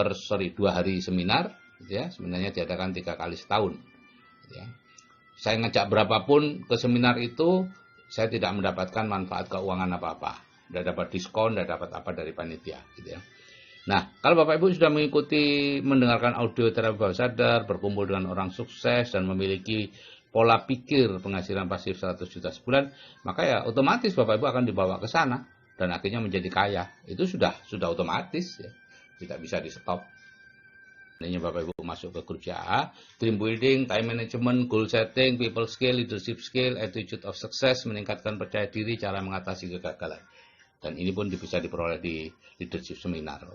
hari seminar, gitu ya. Seminarnya diadakan 3 kali setahun. Gitu ya. Saya ngajak berapapun ke seminar itu, saya tidak mendapatkan manfaat keuangan apa-apa. Tidak dapat diskon, tidak dapat apa dari panitia. Gitu ya. Nah, kalau Bapak Ibu sudah mengikuti, mendengarkan audio terapi bawah sadar, berkumpul dengan orang sukses, dan memiliki pola pikir penghasilan pasif 100 juta sebulan, maka ya otomatis Bapak Ibu akan dibawa ke sana. Dan akhirnya menjadi kaya. Itu sudah otomatis, ya. Tidak bisa di stop. Ini Bapak Ibu masuk ke grup CAA, Dream Building, Time Management, Goal Setting, People Skill, Leadership Skill, Attitude of Success, meningkatkan percaya diri, cara mengatasi kegagalan. Dan ini pun bisa diperoleh di Leadership Seminar.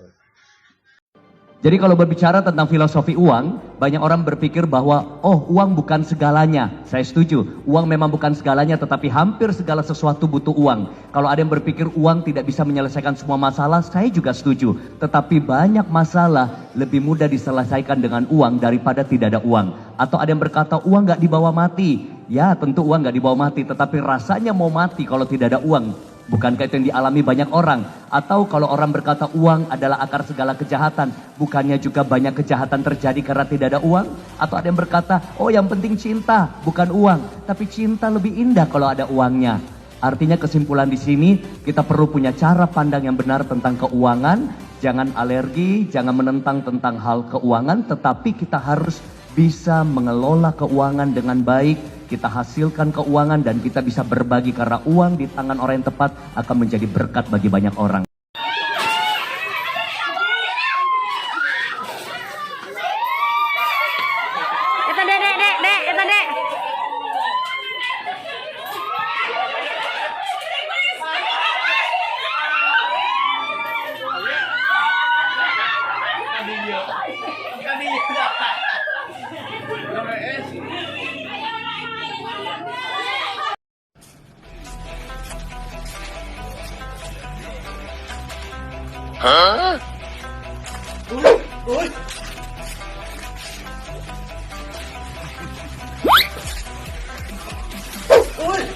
Jadi kalau berbicara tentang filosofi uang, banyak orang berpikir bahwa, oh, uang bukan segalanya. Saya setuju, uang memang bukan segalanya, tetapi hampir segala sesuatu butuh uang. Kalau ada yang berpikir uang tidak bisa menyelesaikan semua masalah, saya juga setuju. Tetapi banyak masalah lebih mudah diselesaikan dengan uang daripada tidak ada uang. Atau ada yang berkata, uang nggak dibawa mati. Ya, tentu uang nggak dibawa mati, tetapi rasanya mau mati kalau tidak ada uang. Bukankah itu yang dialami banyak orang? Atau kalau orang berkata uang adalah akar segala kejahatan, bukannya juga banyak kejahatan terjadi karena tidak ada uang? Atau ada yang berkata, oh yang penting cinta, bukan uang. Tapi cinta lebih indah kalau ada uangnya. Artinya kesimpulan di sini, kita perlu punya cara pandang yang benar tentang keuangan. Jangan alergi, jangan menentang tentang hal keuangan, tetapi kita harus bisa mengelola keuangan dengan baik, kita hasilkan keuangan dan kita bisa berbagi karena uang di tangan orang yang tepat akan menjadi berkat bagi banyak orang. Huh? Ui.